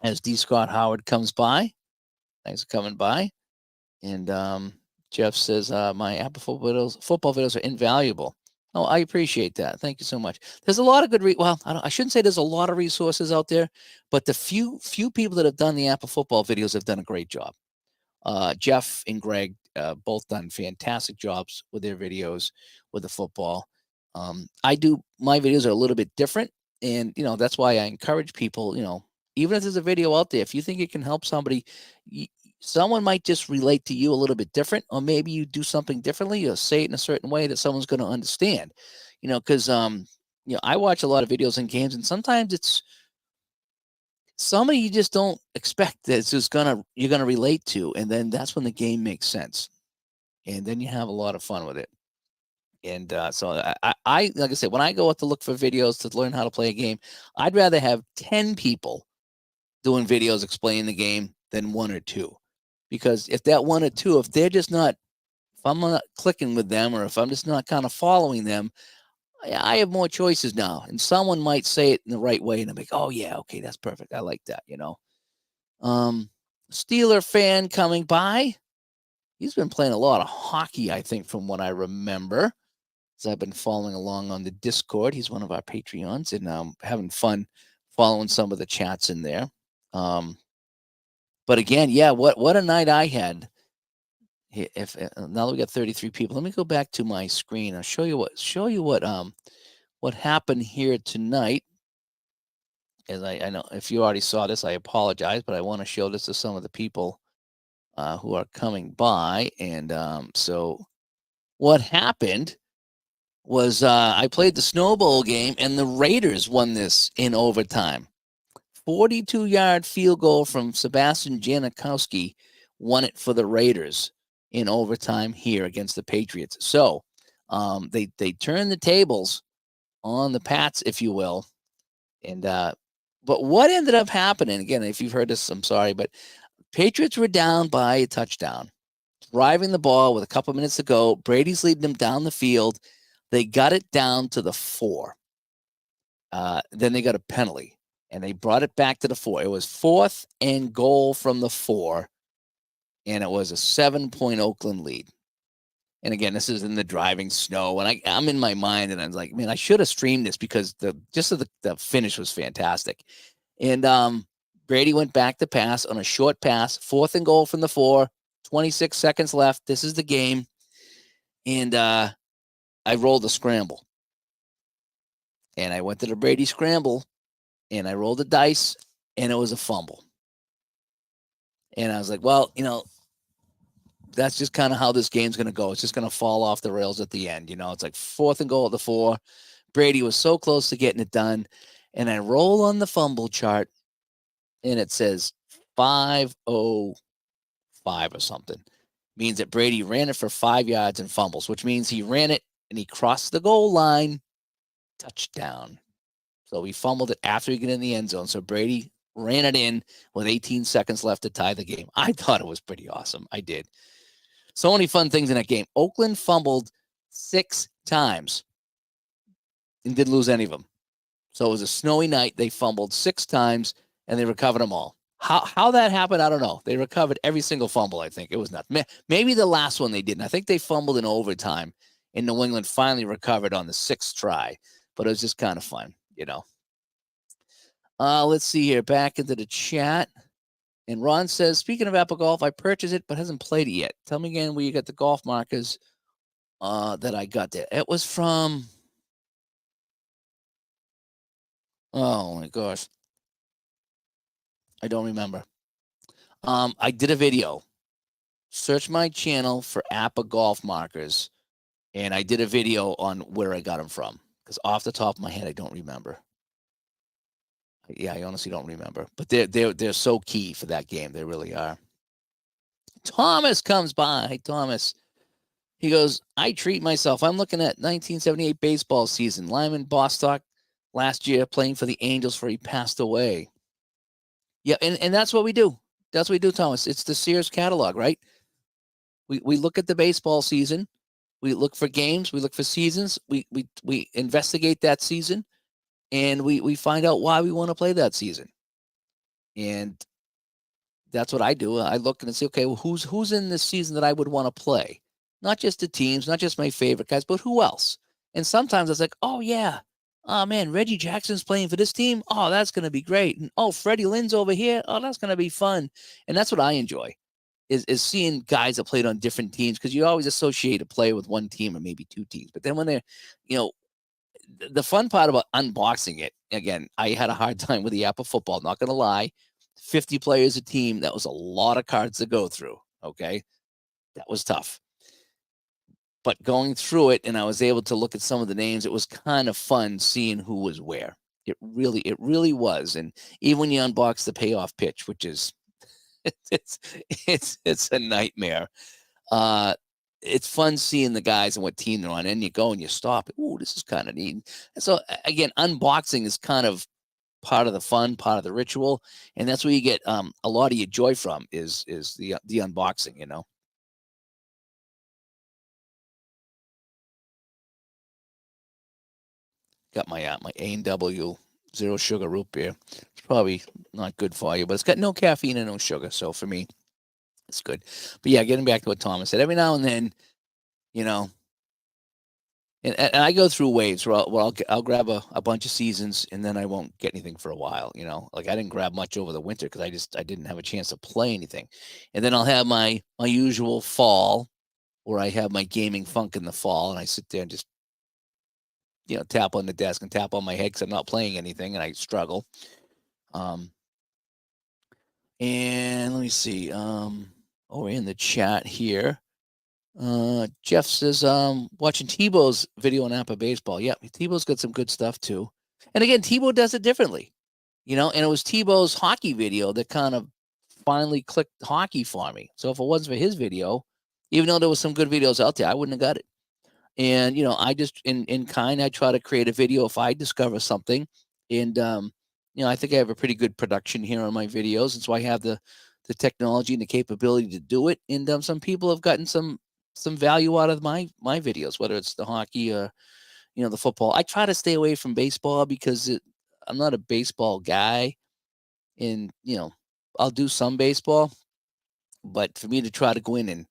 As D. Scott Howard comes by, thanks for coming by. And Jeff says, my Apple football videos are invaluable. Oh, I appreciate that. Thank you so much. There's a lot of good, I shouldn't say there's a lot of resources out there, but the few people that have done the Apple football videos have done a great job. Jeff and Greg both done fantastic jobs with their videos with the football. My videos are a little bit different, and that's why I encourage people, even if there's a video out there, if you think it can help somebody, someone might just relate to you a little bit different, or maybe you do something differently or say it in a certain way that someone's going to understand. Because I watch a lot of videos and games, and sometimes it's somebody you just don't expect that you're gonna relate to, and then that's when the game makes sense, and then you have a lot of fun with it. And so I like I said, when I go out to look for videos to learn how to play a game, I'd rather have 10 people doing videos explaining the game than one or two, because if that one or two, if they're just not, if I'm not clicking with them, or if I'm just not kind of following them, I have more choices now, and someone might say it in the right way, and I'm like, oh yeah, okay, that's perfect. I like that. Um, Steeler fan coming by. He's been playing a lot of hockey, I think, from what I remember. So I've been following along on the Discord. He's one of our Patreons, and having fun following some of the chats in there. But again, yeah, what a night I had. If now that we got 33 people, let me go back to my screen. I'll show you what happened here tonight. As I know if you already saw this, I apologize, but I want to show this to some of the people who are coming by. And so what happened was I played the Snowball game, and the Raiders won this in overtime. 42-yard field goal from Sebastian Janikowski won it for the Raiders in overtime here against the Patriots. So they turned the tables on the Pats, if you will. And but what ended up happening, again, if you've heard this, I'm sorry, but Patriots were down by a touchdown, driving the ball with a couple minutes to go. Brady's leading them down the field. They got it down to the 4. Then they got a penalty, and they brought it back to the 4. It was 4th and goal from the 4, and it was a 7-point Oakland lead. And again, this is in the driving snow, and I'm in my mind, and I was like, man, I should have streamed this because the finish was fantastic. And Brady went back to pass on a short pass, 4th and goal from the 4, 26 seconds left. This is the game. And I rolled a scramble. And I went to the Brady scramble, and I rolled the dice, and it was a fumble. And I was like, well, that's just kind of how this game's going to go. It's just going to fall off the rails at the end. It's like 4th and goal at the 4. Brady was so close to getting it done. And I roll on the fumble chart, and it says 505 or something. Means that Brady ran it for 5 yards and fumbles, which means he ran it and he crossed the goal line. Touchdown. So he fumbled it after he got in the end zone. So Brady ran it in with 18 seconds left to tie the game. I thought it was pretty awesome. I did. So many fun things in that game. Oakland fumbled 6 times and didn't lose any of them. So it was a snowy night. They fumbled 6 times, and they recovered them all. How that happened, I don't know. They recovered every single fumble, I think. It was nuts. Maybe the last one they didn't. I think they fumbled in overtime, and New England finally recovered on the 6th try. But it was just kind of fun, Let's see here. Back into the chat. And Ron says, speaking of Apple Golf, I purchased it but hasn't played it yet. Tell me again where you got the golf markers that I got there. It was from... Oh, my gosh. I don't remember. I did a video. Search my channel for Apple golf markers, and I did a video on where I got them from. Because off the top of my head, I don't remember. Yeah, I honestly don't remember. But they're so key for that game. They really are. Thomas comes by. Hey, Thomas. He goes, I treat myself. I'm looking at 1978 baseball season. Lyman Bostock last year playing for the Angels before he passed away. Yeah, and that's what we do. That's what we do, Thomas. It's the Sears catalog, right? We look at the baseball season. We look for games. We look for seasons. We investigate that season, and we find out why we want to play that season. And that's what I do. I look and say, okay, well, who's in this season that I would want to play? Not just the teams, not just my favorite guys, but who else? And sometimes it's like, oh yeah, oh man, Reggie Jackson's playing for this team. Oh, that's going to be great. And oh, Freddie Lynn's over here. Oh, that's going to be fun. And that's what I enjoy is seeing guys that played on different teams, because you always associate a player with one team or maybe 2 teams. But then when they're, the fun part about unboxing it, again, I had a hard time with the Apple football, not going to lie. 50 players a team. That was a lot of cards to go through. Okay. That was tough. But going through it, and I was able to look at some of the names, it was kind of fun seeing who was where. It really was. And even when you unbox the payoff pitch, which is it's it's a nightmare. Uh it's fun seeing the guys and what team they're on, and you go and you stop. Ooh, this is kind of neat. And so again, unboxing is kind of part of the fun, part of the ritual, and that's where you get a lot of your joy from is the unboxing. Got my A&W zero sugar root beer. It's probably not good for you, but it's got no caffeine and no sugar, so for me, it's good. But yeah, getting back to what Thomas said, every now and then, you know, and I go through waves where I'll grab a bunch of seasons and then I won't get anything for a while. Like I didn't grab much over the winter because I didn't have a chance to play anything, and then I'll have my usual fall where I have my gaming funk in the fall, and I sit there and just tap on the desk and tap on my head because I'm not playing anything and I struggle. Um, and let me see. We're in the chat here. Jeff says, watching Tebow's video on Apple Baseball. Yeah, Tebow's got some good stuff too. And again, Tebow does it differently, and it was Tebow's hockey video that kind of finally clicked hockey for me. So if it wasn't for his video, even though there was some good videos out there, I wouldn't have got it. And, I just, in kind, I try to create a video if I discover something. And, I think I have a pretty good production here on my videos. And so I have the technology and the capability to do it. And some people have gotten some value out of my videos, whether it's the hockey or the football. I try to stay away from baseball because I'm not a baseball guy, and I'll do some baseball, but for me to try to go in, and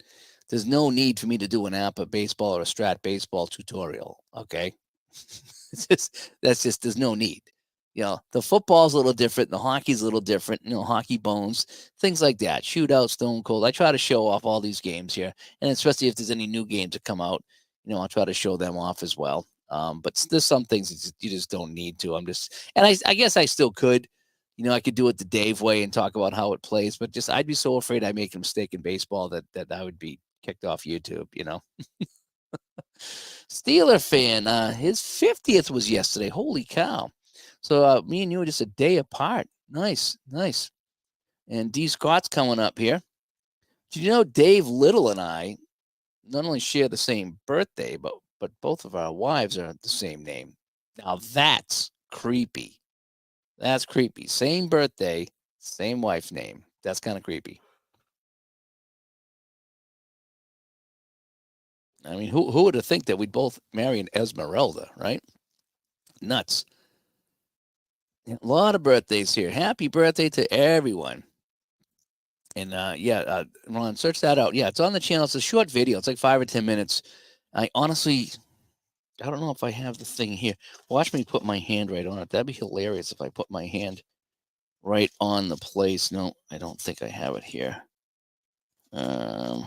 there's no need for me to do an app of baseball or a strat baseball tutorial. Okay, there's no need. The football's a little different, the hockey's a little different. Hockey bones, things like that, shootout, stone cold. I try to show off all these games here, and especially if there's any new games that come out, I'll try to show them off as well. But there's some things you just don't need to. And I guess I still could. I could do it the Dave way and talk about how it plays, but I'd be so afraid I make a mistake in baseball that I would be kicked off YouTube. Steeler fan, his 50th was yesterday. Holy cow. So me and you are just a day apart. Nice, nice. And D Scott's coming up here. Did you know Dave Little and I not only share the same birthday, but both of our wives are the same name? Now that's creepy. That's creepy. Same birthday, same wife name. That's kind of creepy. I mean, who would have think that we'd both marry an Esmeralda, right? Nuts. A lot of birthdays here. Happy birthday to everyone. And Ron, search that out. Yeah, it's on the channel. It's a short video. It's like 5 or 10 minutes. I don't know if I have the thing here. Watch me put my hand right on it. That'd be hilarious if I put my hand right on the place. No, I don't think I have it here. No,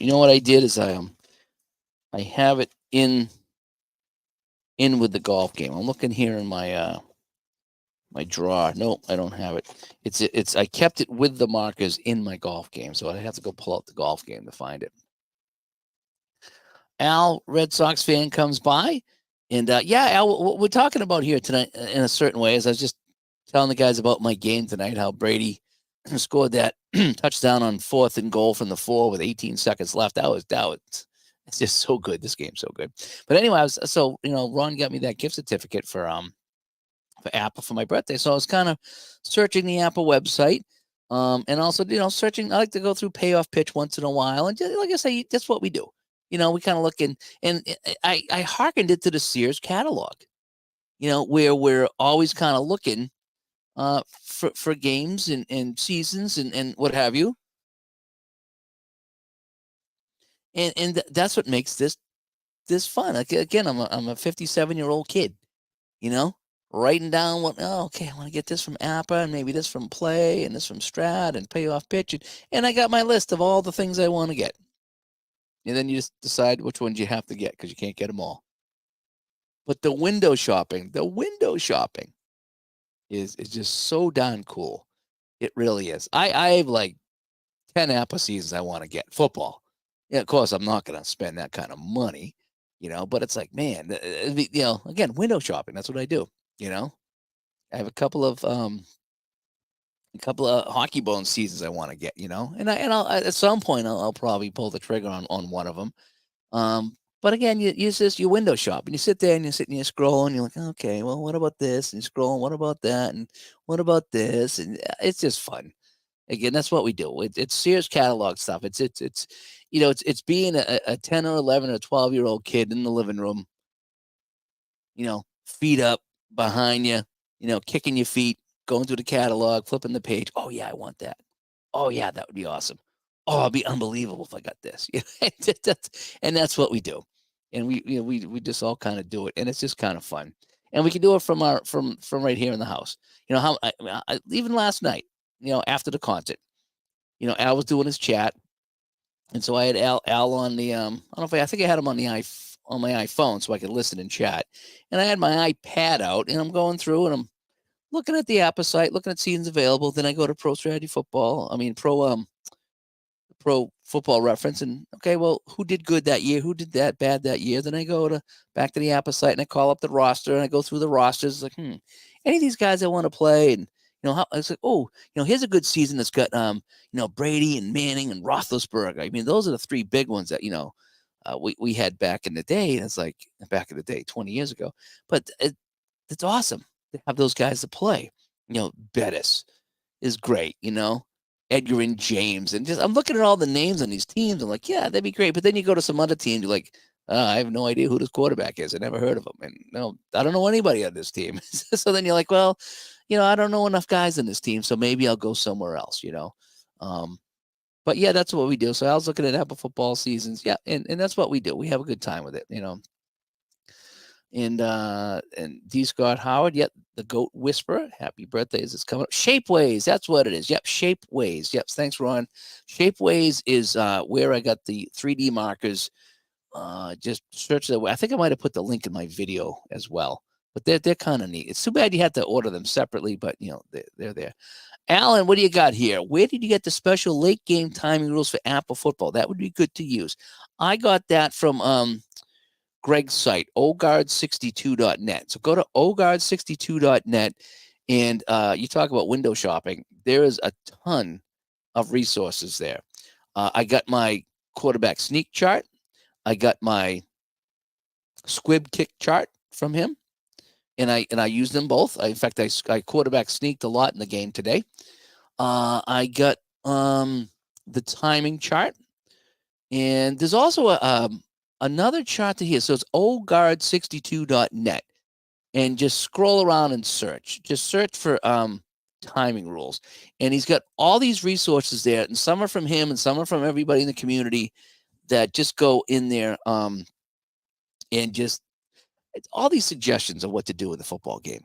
you know what I did is I have it in with the golf game. I'm looking here in my my drawer. No, I don't have it. It's I kept it with the markers in my golf game, so I have to go pull out the golf game to find it. Al, Red Sox fan, comes by, and yeah, Al, what we're talking about here tonight, in a certain way, is I was just telling the guys about my game tonight, how Brady scored that touchdown on 4th and goal from the 4 with 18 seconds left. That was it's just so good. This game's so good. But anyway, Ron got me that gift certificate for Apple for my birthday. So I was kind of searching the Apple website, and also, searching. I like to go through payoff pitch once in a while, and just, like I say, that's what we do. We kind of look in, and I hearkened it to the Sears catalog, where we're always kind of looking for games and seasons and what have you. And that's what makes this fun. Like, again, I'm a 57-year-old kid, writing down okay, I want to get this from Appa and maybe this from Play and this from Strat and Payoff Pitch. And I got my list of all the things I want to get. And then you just decide which ones you have to get because you can't get them all. But the window shopping, is just so darn cool. It really is. I have like 10 Apple seasons I want to get football. Yeah, of course, I'm not going to spend that kind of money, but it's like, man, again, window shopping. That's what I do. You know, I have a couple of hockey bone seasons I want to get, and I'll at some point I'll probably pull the trigger on one of them. But again, you window shop and you sit there and you sit and you scroll and you're like, okay, well, what about this? And you scroll, what about that? And what about this? And it's just fun. Again, that's what we do. It's Sears catalog stuff. It's being a 10 or 11 or 12-year-old kid in the living room, feet up behind you, kicking your feet, going through the catalog, flipping the page. Oh yeah, I want that. Oh yeah, that would be awesome. Oh, it'd be unbelievable if I got this. And that's what we do. And we just all kind of do it, and it's just kind of fun. And we can do it from right here in the house. Even last night, after the concert, Al was doing his chat, and so I had Al on the I don't know if I think I had him on on my iPhone so I could listen and chat, and I had my iPad out, and I'm going through and I'm looking at the Apple site, looking at seasons available. Then I go to Pro Strategy Football. I mean Pro Football Reference, and okay, well, who did good that year? Who did that bad that year? Then I go back to the Apple site and I call up the roster and I go through the rosters. Like, any of these guys I want to play, and how I was like, oh, here's a good season that's got Brady and Manning and Roethlisberger. I mean, those are the three big ones that we had back in the day. And it's like back in the day, 20 years ago. But it's awesome to have those guys to play. Bettis is great. Edgar and James, and just I'm looking at all the names on these teams. I'm like, yeah, that'd be great. But then you go to some other team, you're like, I have no idea who this quarterback is. I never heard of him, and no, I don't know anybody on this team. So then you're like, well, I don't know enough guys in this team, so maybe I'll go somewhere else. But yeah, that's what we do. So I was looking at Apple football seasons, yeah, and that's what we do. We have a good time with it, And D. Scott Howard, yep, the Goat Whisperer. Happy birthday as it's coming up. Shapeways, that's what it is. Yep, Shapeways. Yep, thanks, Ron. Shapeways is where I got the 3D markers. Just search that way. I think I might have put the link in my video as well. But they're kind of neat. It's too bad you had to order them separately, but they're there. Alan, what do you got here? Where did you get the special late game timing rules for Apple football? That would be good to use. I got that from Greg's site, oguard62.net. So go to oguard62.net and you talk about window shopping. There is a ton of resources there. I got my quarterback sneak chart. I got my squib kick chart from him, and I use them both. In fact, I quarterback sneaked a lot in the game today. I got the timing chart, and there's also another chart to here. So it's oguard62.net, and just scroll around and search. Just search for timing rules, and he's got all these resources there, and some are from him, and some are from everybody in the community that just go in there and just all these suggestions of what to do with the football game,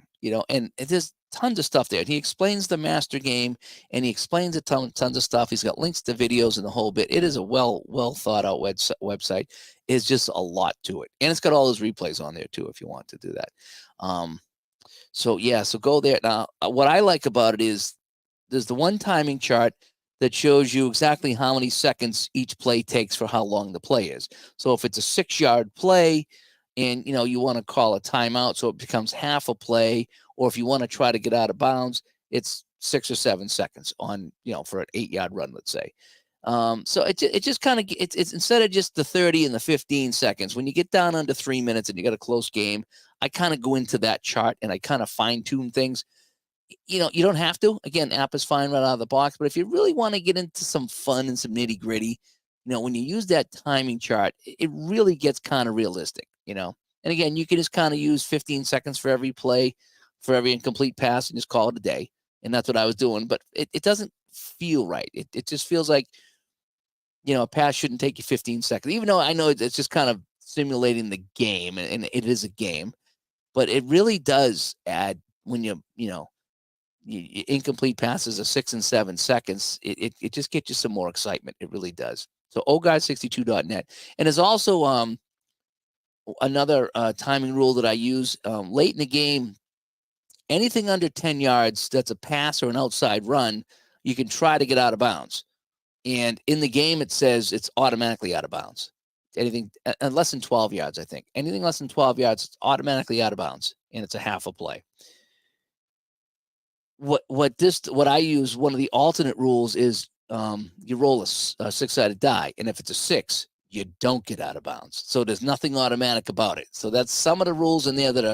and there's tons of stuff there. And he explains the master game, and he explains tons of stuff. He's got links to videos and the whole bit. It is a well thought out website. It's just a lot to it, and it's got all his replays on there too if you want to do that. So go there. Now, what I like about it is there's the one timing chart that shows you exactly how many seconds each play takes for how long the play is. So if it's a 6-yard play and you want to call a timeout, so it becomes half a play, or if you want to try to get out of bounds, it's 6 or 7 seconds on for an 8-yard run, let's say. So it just kind of it's instead of just the 30 and the 15 seconds, when you get down under 3 minutes and you got a close game, I kind of go into that chart and I kind of fine tune things. You don't have to. Again, app is fine right out of the box. But if you really want to get into some fun and some nitty gritty, when you use that timing chart, it really gets kind of realistic, And again, you can just kind of use 15 seconds for every play, for every incomplete pass, and just call it a day. And that's what I was doing. But it doesn't feel right. It just feels like, a pass shouldn't take you 15 seconds, even though I know it's just kind of simulating the game, and it is a game. But it really does add when incomplete passes of 6 and 7 seconds, it just gets you some more excitement. It really does. So oguy62.net. And there's also another timing rule that I use late in the game. anything under 10 yards that's a pass or an outside run, you can try to get out of bounds. And in the game, it says it's automatically out of bounds. Anything less than 12 yards, I think. Anything less than 12 yards, it's automatically out of bounds, and it's a half a play. What I use, one of the alternate rules is you roll a six-sided die, and if it's a 6, you don't get out of bounds. So there's nothing automatic about it. So that's some of the rules in there that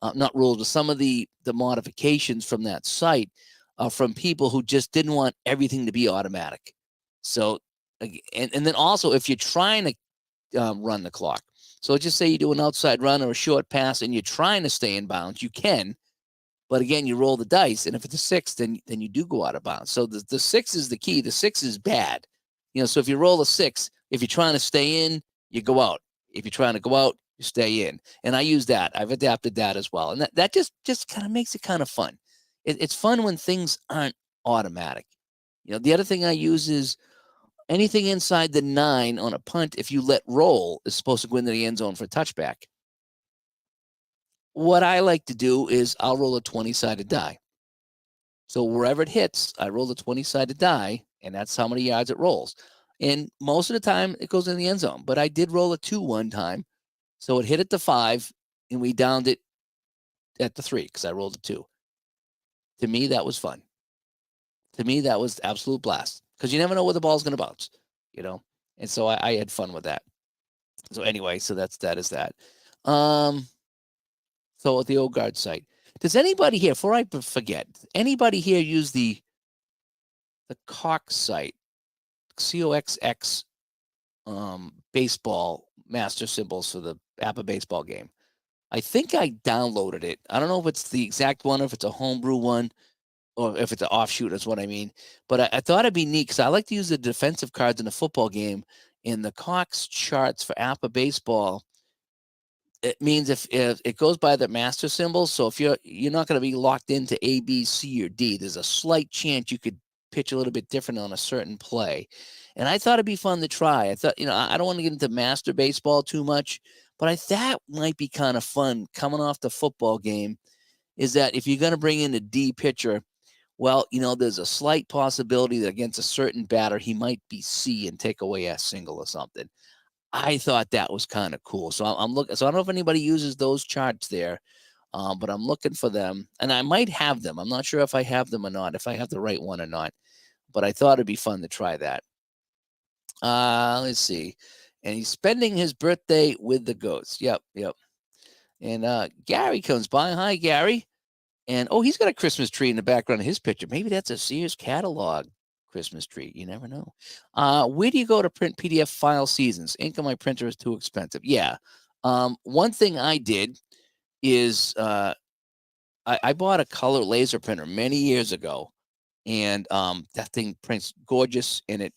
are not rules, but some of the modifications from that site from people who just didn't want everything to be automatic. So, and then also if you're trying to run the clock, so let's just say you do an outside run or a short pass and you're trying to stay in bounds, you can. But again, you roll the dice, and if it's a 6, then you do go out of bounds. So the 6 is the key. The 6 is bad. So if you roll a 6, if you're trying to stay in, you go out. If you're trying to go out, you stay in. And I use that. I've adapted that as well. And that just kind of makes it kind of fun. It's fun when things aren't automatic. The other thing I use is anything inside the 9 on a punt, if you let roll, is supposed to go into the end zone for a touchback. What I like to do is I'll roll a 20-sided die. So wherever it hits, I roll the 20-sided die, and that's how many yards it rolls. And most of the time, it goes in the end zone. But I did roll a 2 one time. So it hit at the 5, and we downed it at the 3 because I rolled a 2. To me, that was fun. To me, that was absolute blast because you never know where the ball's going to bounce, And so I had fun with that. So anyway, so that is that. So at the old guard site, does anybody here, before I forget, anybody here use the Cox site, COXX baseball master symbols for the APA baseball game? I think I downloaded it. I don't know if it's the exact one, or if it's a homebrew one, or if it's an offshoot, is what I mean. But I thought it'd be neat because I like to use the defensive cards in a football game. In the Cox charts for APA baseball, it means if it goes by the master symbol. So if you're not going to be locked into A, B, C, or D, there's a slight chance you could pitch a little bit different on a certain play. And I thought it'd be fun to try. I thought, I don't want to get into master baseball too much, but I thought might be kind of fun coming off the football game is that if you're going to bring in a D pitcher, well, there's a slight possibility that against a certain batter, he might be C and take away a single or something. I thought that was kind of cool. So I'm looking. So I don't know if anybody uses those charts there, but I'm looking for them, and I might have them. I'm not sure if I have them or not, if I have the right one or not. But I thought it'd be fun to try that. Let's see. And he's spending his birthday with the goats. Yep. And Gary comes by. Hi, Gary. And he's got a Christmas tree in the background of his picture. Maybe that's a Sears catalog Christmas tree. You never know. Where do you go to print PDF file seasons? Ink on my printer is too expensive. Yeah. One thing I did is I bought a color laser printer many years ago, and that thing prints gorgeous, and it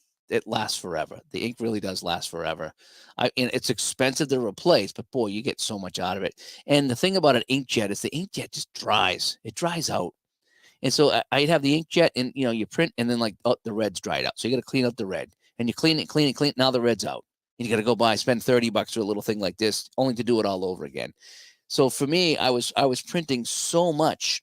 lasts forever. The ink really does last forever. And it's expensive to replace, but boy, you get so much out of it. And the thing about an inkjet is the inkjet just dries. It dries out. And so I'd have the inkjet, and you print, and then the red's dried out. So you got to clean up the red, and you clean it. Now the red's out, and you got to go spend $30 for a little thing like this, only to do it all over again. So for me, I was printing so much,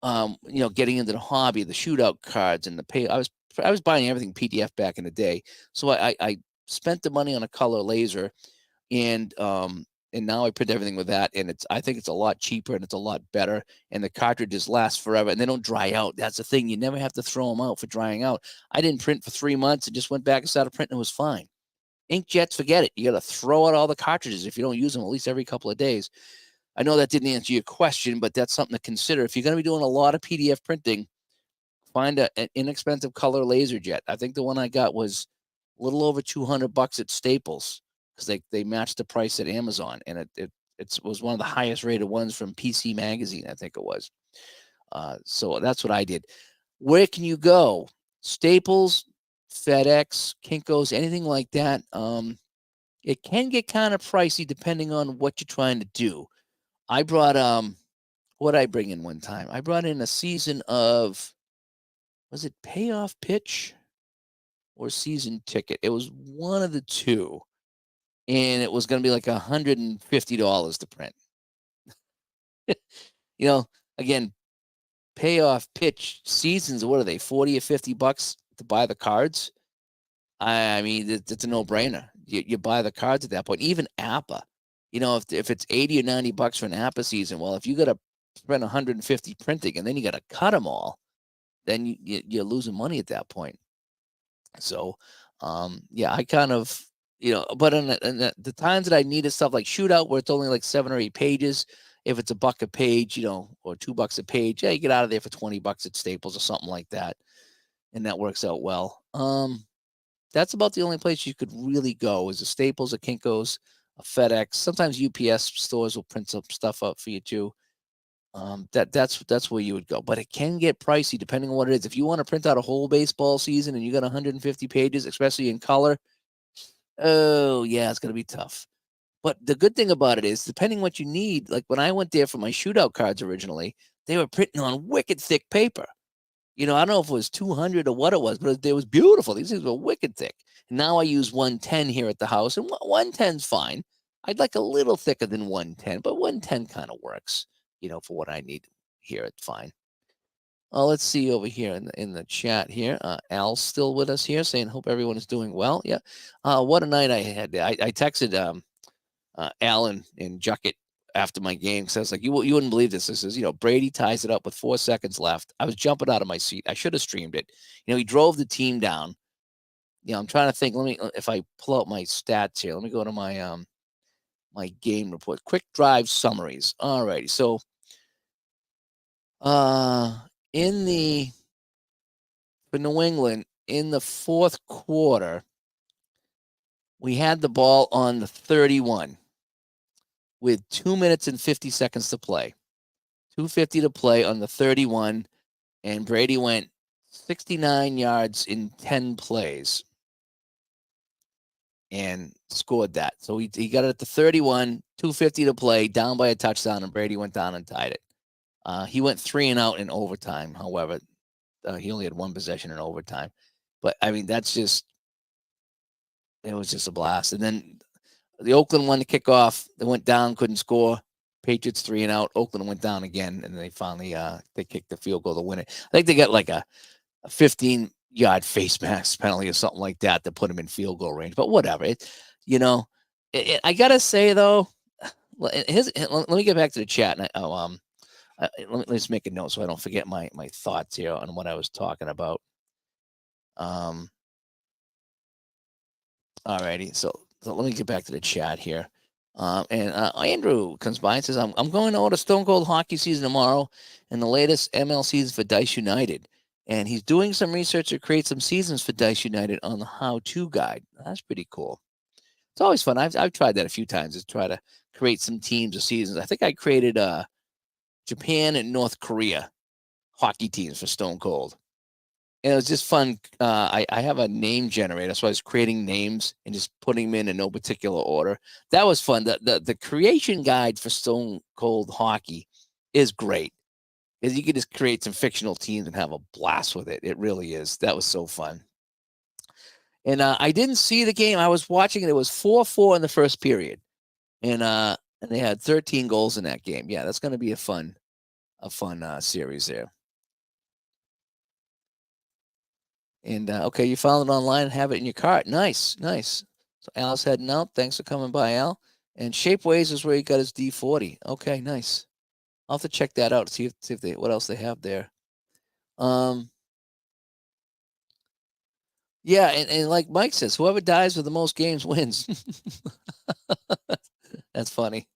getting into the hobby, the shootout cards, and the pay. I was buying everything PDF back in the day. So I spent the money on a color laser, and now I print everything with that, and I think it's a lot cheaper and it's a lot better, and the cartridges last forever and they don't dry out. That's the thing. You never have to throw them out for drying out. I didn't print for 3 months and just went back and started printing. It was fine. Inkjets, forget it. You got to throw out all the cartridges if you don't use them at least every couple of days. I know that didn't answer your question, but that's something to consider. If you're going to be doing a lot of PDF printing, find an inexpensive color laser jet. I think the one I got was a little over $200 at Staples, because they matched the price at Amazon, and it was one of the highest rated ones from PC Magazine, I think it was. So that's what I did. Where can you go? Staples, FedEx, Kinko's, anything like that. It can get kind of pricey depending on what you're trying to do. I brought what did I bring in one time? I brought in a season of, was it Payoff Pitch or Season Ticket? It was one of the two. And it was going to be like $150 to print. Again, payoff pitch seasons, what are they, 40 or $50 to buy the cards? I mean, it's a no-brainer. You buy the cards at that point. Even APA, if it's 80 or $90 for an APA season, well, if you got to spend 150 printing and then you got to cut them all, then you're losing money at that point. So, yeah, I kind of, but in the times that I needed stuff like Shootout, where it's only like 7 or 8 pages, if it's $1 a page, or $2 a page, yeah, you get out of there for $20 at Staples or something like that, and that works out well. That's about the only place you could really go is a Staples, a Kinko's, a FedEx. Sometimes UPS stores will print some stuff up for you too. That's where you would go, but it can get pricey depending on what it is. If you want to print out a whole baseball season and you got 150 pages, especially in color, oh yeah, it's gonna be tough. But the good thing about it is, depending what you need, like when I went there for my Shootout cards originally, they were printing on wicked thick paper. I don't know if it was 200 or what it was, but it was beautiful. These things were wicked thick. Now I use 110 here at the house, and 110's fine. I'd like a little thicker than 110, but 110 kind of works, for what I need here. It's fine. Let's see over here in the chat here. Al's still with us here saying, hope everyone is doing well. Yeah. What a night I had. I texted Alan and Juckett after my game. So I was like, you wouldn't believe this. This is, Brady ties it up with 4 seconds left. I was jumping out of my seat. I should have streamed it. He drove the team down. I'm trying to think. If I pull out my stats here, let me go to my my game report. Quick drive summaries. All righty. So for New England, in the fourth quarter, we had the ball on the 31 with 2 minutes and 50 seconds to play. 2:50 to play on the 31, and Brady went 69 yards in 10 plays and scored that. So he got it at the 31, 2:50 to play, down by a touchdown, and Brady went down and tied it. He went 3 and out in overtime. However, he only had 1 possession in overtime. But, I mean, it was just a blast. And then the Oakland won the kickoff. They went down, couldn't score. Patriots 3 and out. Oakland went down again, and they finally they kicked the field goal to win it. I think they got like a 15-yard face mask penalty or something like that to put them in field goal range. But whatever. I gotta say though, let me get back to the chat. And let me just make a note so I don't forget my thoughts here on what I was talking about. All righty. So let me get back to the chat here. Andrew comes by and says, I'm going to order Stone Cold hockey season tomorrow and the latest ML seasons for Dice United. And he's doing some research to create some seasons for Dice United on the how-to guide. That's pretty cool. It's always fun. I've tried that a few times to try to create some teams or seasons. I think I created Japan and North Korea hockey teams for Stone Cold. And it was just fun. I have a name generator, so I was creating names and just putting them in no particular order. That was fun. The creation guide for Stone Cold Hockey is great, because you can just create some fictional teams and have a blast with it. It really is. That was so fun. And I didn't see the game. I was watching it. It was 4-4 in the first period, and they had 13 goals in that game. Yeah, that's going to be a fun series there. And okay, you found it online and have it in your cart. Nice. So Al's heading out. Thanks for coming by, Al. And Shapeways is where he got his D40. Okay, nice. I'll have to check that out. See if they what else they have there. Yeah, and like Mike says, whoever dies with the most games wins. That's funny.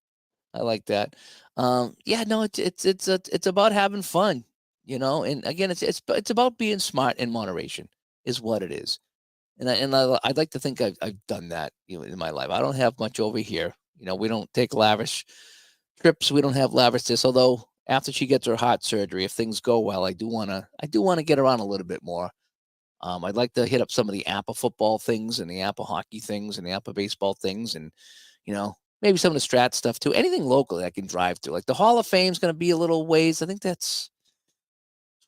I like that. Yeah, no, it's about having fun, and again, it's about being smart in moderation is what it is. And I'd like to think I've done that, in my life. I don't have much over here. We don't take lavish trips. We don't have lavish this. Although after she gets her heart surgery, if things go well, I do wanna get around a little bit more. I'd like to hit up some of the APA football things and the APA hockey things and the APA baseball things, and maybe some of the Strat stuff too. Anything locally I can drive to. Like the Hall of Fame is going to be a little ways. I think that's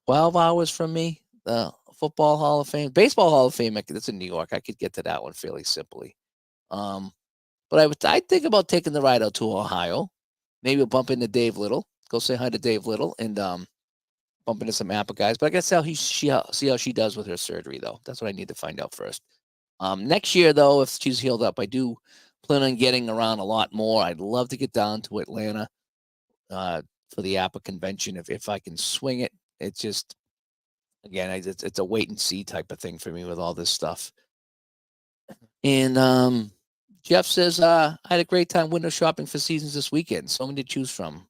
12 hours from me. The Football Hall of Fame, Baseball Hall of Fame, that's in New York. I could get to that one fairly simply. But I'd think about taking the ride out to Ohio. Maybe we'll bump into Dave Little. go say hi to Dave Little and bump into some Apple guys. But I guess see how she does with her surgery, though. That's what I need to find out first. Next year, though, if she's healed up, I do plan on getting around a lot more. I'd love to get down to Atlanta for the Apple convention if I can swing it. It's just, again, it's a wait and see type of thing for me with all this stuff. And Jeff says, I had a great time window shopping for seasons this weekend. So many to choose from,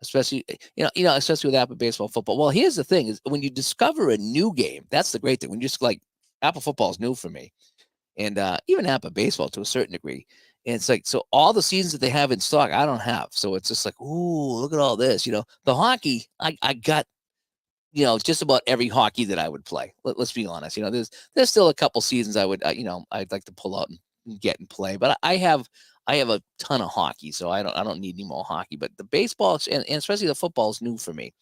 especially especially with Apple baseball, football. Well, here's the thing: is when you discover a new game, that's the great thing. When you just like Apple football is new for me, and even Apple baseball to a certain degree. And it's like, so all the seasons that they have in stock, I don't have. So it's just like, ooh, look at all this. The hockey, I got, just about every hockey that I would play. Let's be honest. There's still a couple seasons I would, I'd like to pull out and get and play. But I have a ton of hockey, so I don't need any more hockey. But the baseball and especially the football is new for me.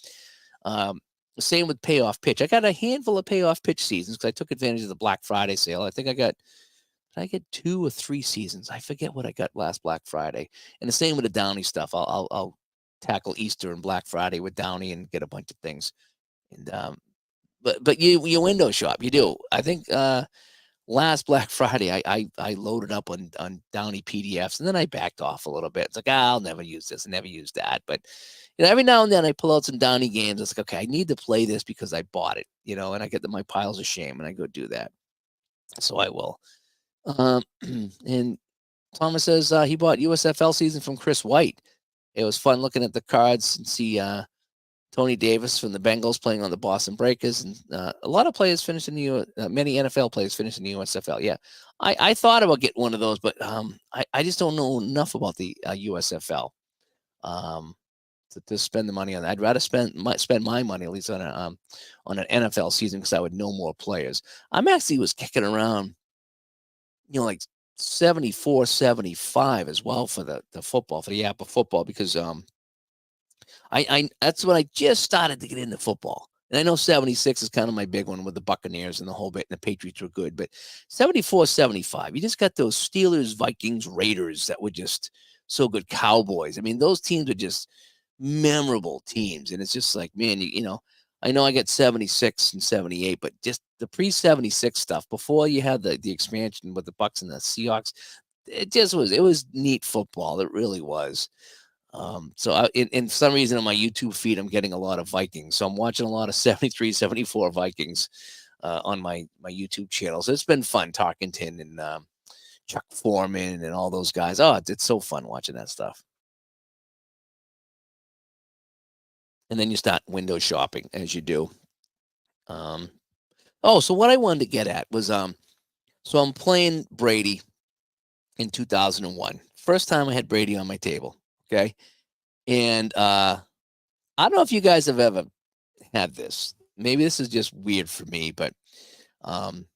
Same with payoff pitch. I got a handful of payoff pitch seasons because I took advantage of the Black Friday sale. I think did I get 2 or 3 seasons? I forget what I got last Black Friday. And the same with the Downey stuff. I'll tackle Easter and Black Friday with Downey and get a bunch of things. And but you window shop, you do. I think last Black Friday I loaded up on Downey PDFs and then I backed off a little bit. It's like, I'll never use this and never use that. But every now and then I pull out some Downey games. It's like, okay, I need to play this because I bought it, and I get my piles of shame and I go do that. So I will. And Thomas says he bought USFL season from Chris White. It was fun looking at the cards and see Tony Davis from the Bengals playing on the Boston Breakers, and a lot of players finished in the many NFL players finished in the USFL. Yeah, I thought about getting one of those, but I just don't know enough about the USFL to spend the money on that. I'd rather spend my money at least on an NFL season because I would know more players. I'm actually was kicking around, like 74, 75 as well for the football, for the Apple football, because I that's when I just started to get into football. And I know 76 is kind of my big one with the Buccaneers and the whole bit, and the Patriots were good, but 74, 75, you just got those Steelers, Vikings, Raiders that were just so good. Cowboys. I mean, those teams are just memorable teams. And it's just like, man, I know I get 76 and 78, but just the pre-76 stuff before you had the expansion with the Bucks and the Seahawks, it was neat football. It really was. So in some reason on my YouTube feed, I'm getting a lot of Vikings. So I'm watching a lot of 73, 74 Vikings on my YouTube channel. So it's been fun talking to and Chuck Foreman and all those guys. Oh, it's so fun watching that stuff. And then you start window shopping as you do. So what I wanted to get at was, so I'm playing Brady in 2001. First time I had Brady on my table. Okay. And I don't know if you guys have ever had this. Maybe this is just weird for me, but I'm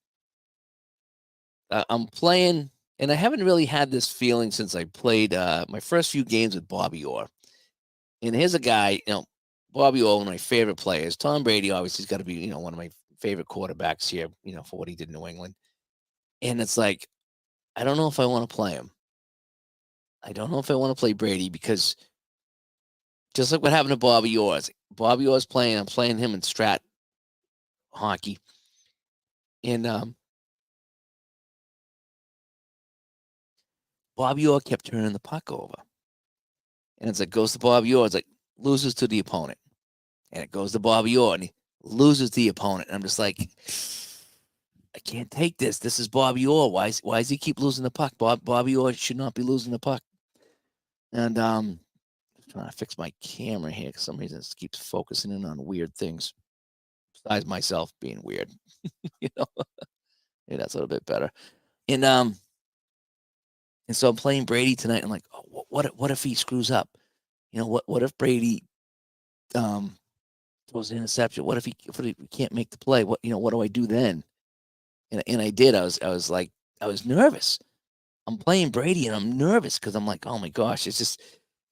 playing, and I haven't really had this feeling since I played my first few games with Bobby Orr. And here's a guy, Bobby Orr, one of my favorite players. Tom Brady, obviously, has got to be, one of my favorite quarterbacks here, for what he did in New England. And it's like, I don't know if I want to play him. I don't know if I want to play Brady because just like what happened to Bobby Orr. Bobby Orr's playing, I'm playing him in strat hockey. And Bobby Orr kept turning the puck over. And it's like, goes to Bobby Orr. It's like, loses to the opponent. And it goes to Bobby Orr, and he loses the opponent. And I'm just like, I can't take this. This is Bobby Orr. Why does he keep losing the puck? Bobby Orr should not be losing the puck. And I'm trying to fix my camera here because for some reason it keeps focusing in on weird things. Besides myself being weird. Yeah, that's a little bit better. And so I'm playing Brady tonight. I'm like, oh, what if he screws up? What if Brady throws an interception? What if he can't make the play? What do I do then? And I did. I was like, I was nervous. I'm playing Brady and I'm nervous because I'm like, oh my gosh, it's just,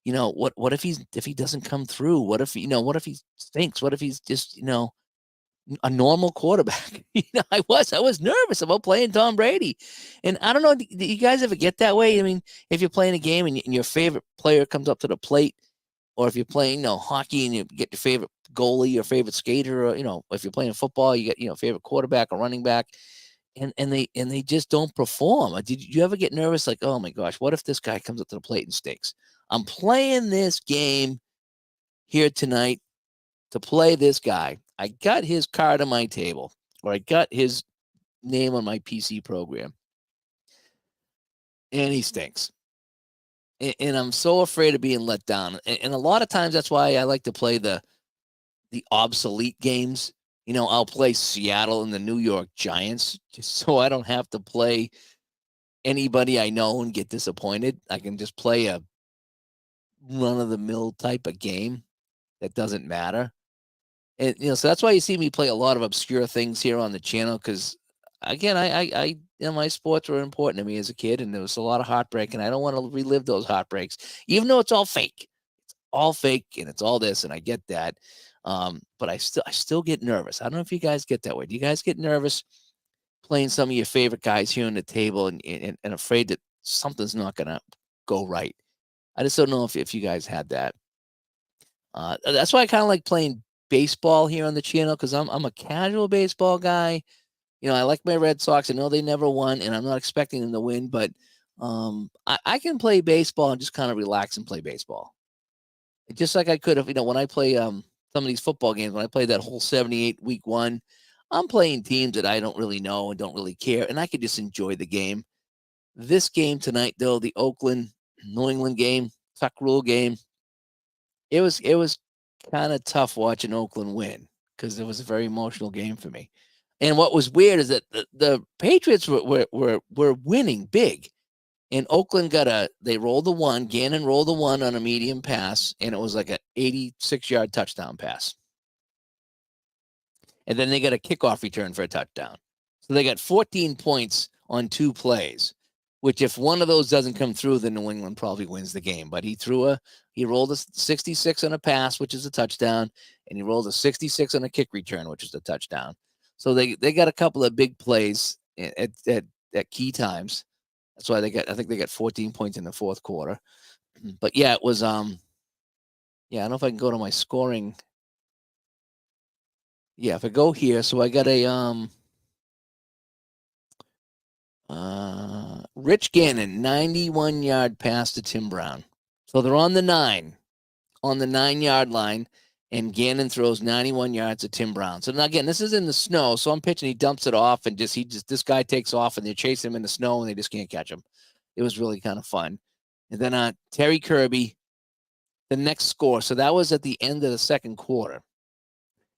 what if he doesn't come through? What if he stinks? What if he's just, a normal quarterback? I was nervous about playing Tom Brady. And I don't know, do you guys ever get that way? I mean, if you're playing a game and your favorite player comes up to the plate or if you're playing, hockey and you get your favorite goalie, your favorite skater, or if you're playing football, you get favorite quarterback or running back, and they just don't perform. Did you ever get nervous? Like, oh my gosh, what if this guy comes up to the plate and stinks? I'm playing this game here tonight to play this guy. I got his card on my table, or I got his name on my PC program, and he stinks. And I'm so afraid of being let down. And a lot of times that's why I like to play the obsolete games. I'll play Seattle and the New York Giants just so I don't have to play anybody I know and get disappointed. I can just play a run of the mill type of game that doesn't matter. And so that's why you see me play a lot of obscure things here on the channel, because again, I my sports were important to me as a kid, and there was a lot of heartbreak, and I don't want to relive those heartbreaks, even though it's all fake. It's all fake, and it's all this, and I get that. But I still get nervous. I don't know if you guys get that way. Do you guys get nervous playing some of your favorite guys here on the table, and afraid that something's not gonna go right? I just don't know if you guys had that. That's why I kind of like playing baseball here on the channel, because I'm a casual baseball guy. I like my Red Sox. I know they never won, and I'm not expecting them to win, but I can play baseball and just kind of relax and play baseball. Just like I could have, when I play some of these football games, when I play that whole 78 week one, I'm playing teams that I don't really know and don't really care, and I could just enjoy the game. This game tonight, though, the Oakland New England game, tuck rule game, it was kind of tough watching Oakland win, because it was a very emotional game for me. And what was weird is that the Patriots were winning big, and Oakland they rolled the one. Gannon rolled the one on a medium pass, and it was like an 86-yard touchdown pass. And then they got a kickoff return for a touchdown. So they got 14 points on 2 plays, which if one of those doesn't come through, then New England probably wins the game. But he rolled a 66 on a pass, which is a touchdown, and he rolled a 66 on a kick return, which is a touchdown. So they got a couple of big plays at key times. That's why I think they got 14 points in the fourth quarter. But yeah, it was I don't know if I can go to my scoring. Yeah, if I go here, so I got a Rich Gannon 91-yard pass to Tim Brown. So they're on the 9-yard line, and Gannon throws 91 yards to Tim Brown. So now again, this is in the snow, so I'm pitching, he dumps it off, and this guy takes off, and they chase him in the snow, and they just can't catch him. It was really kind of fun. And then Terry Kirby, the next score. So that was at the end of the second quarter.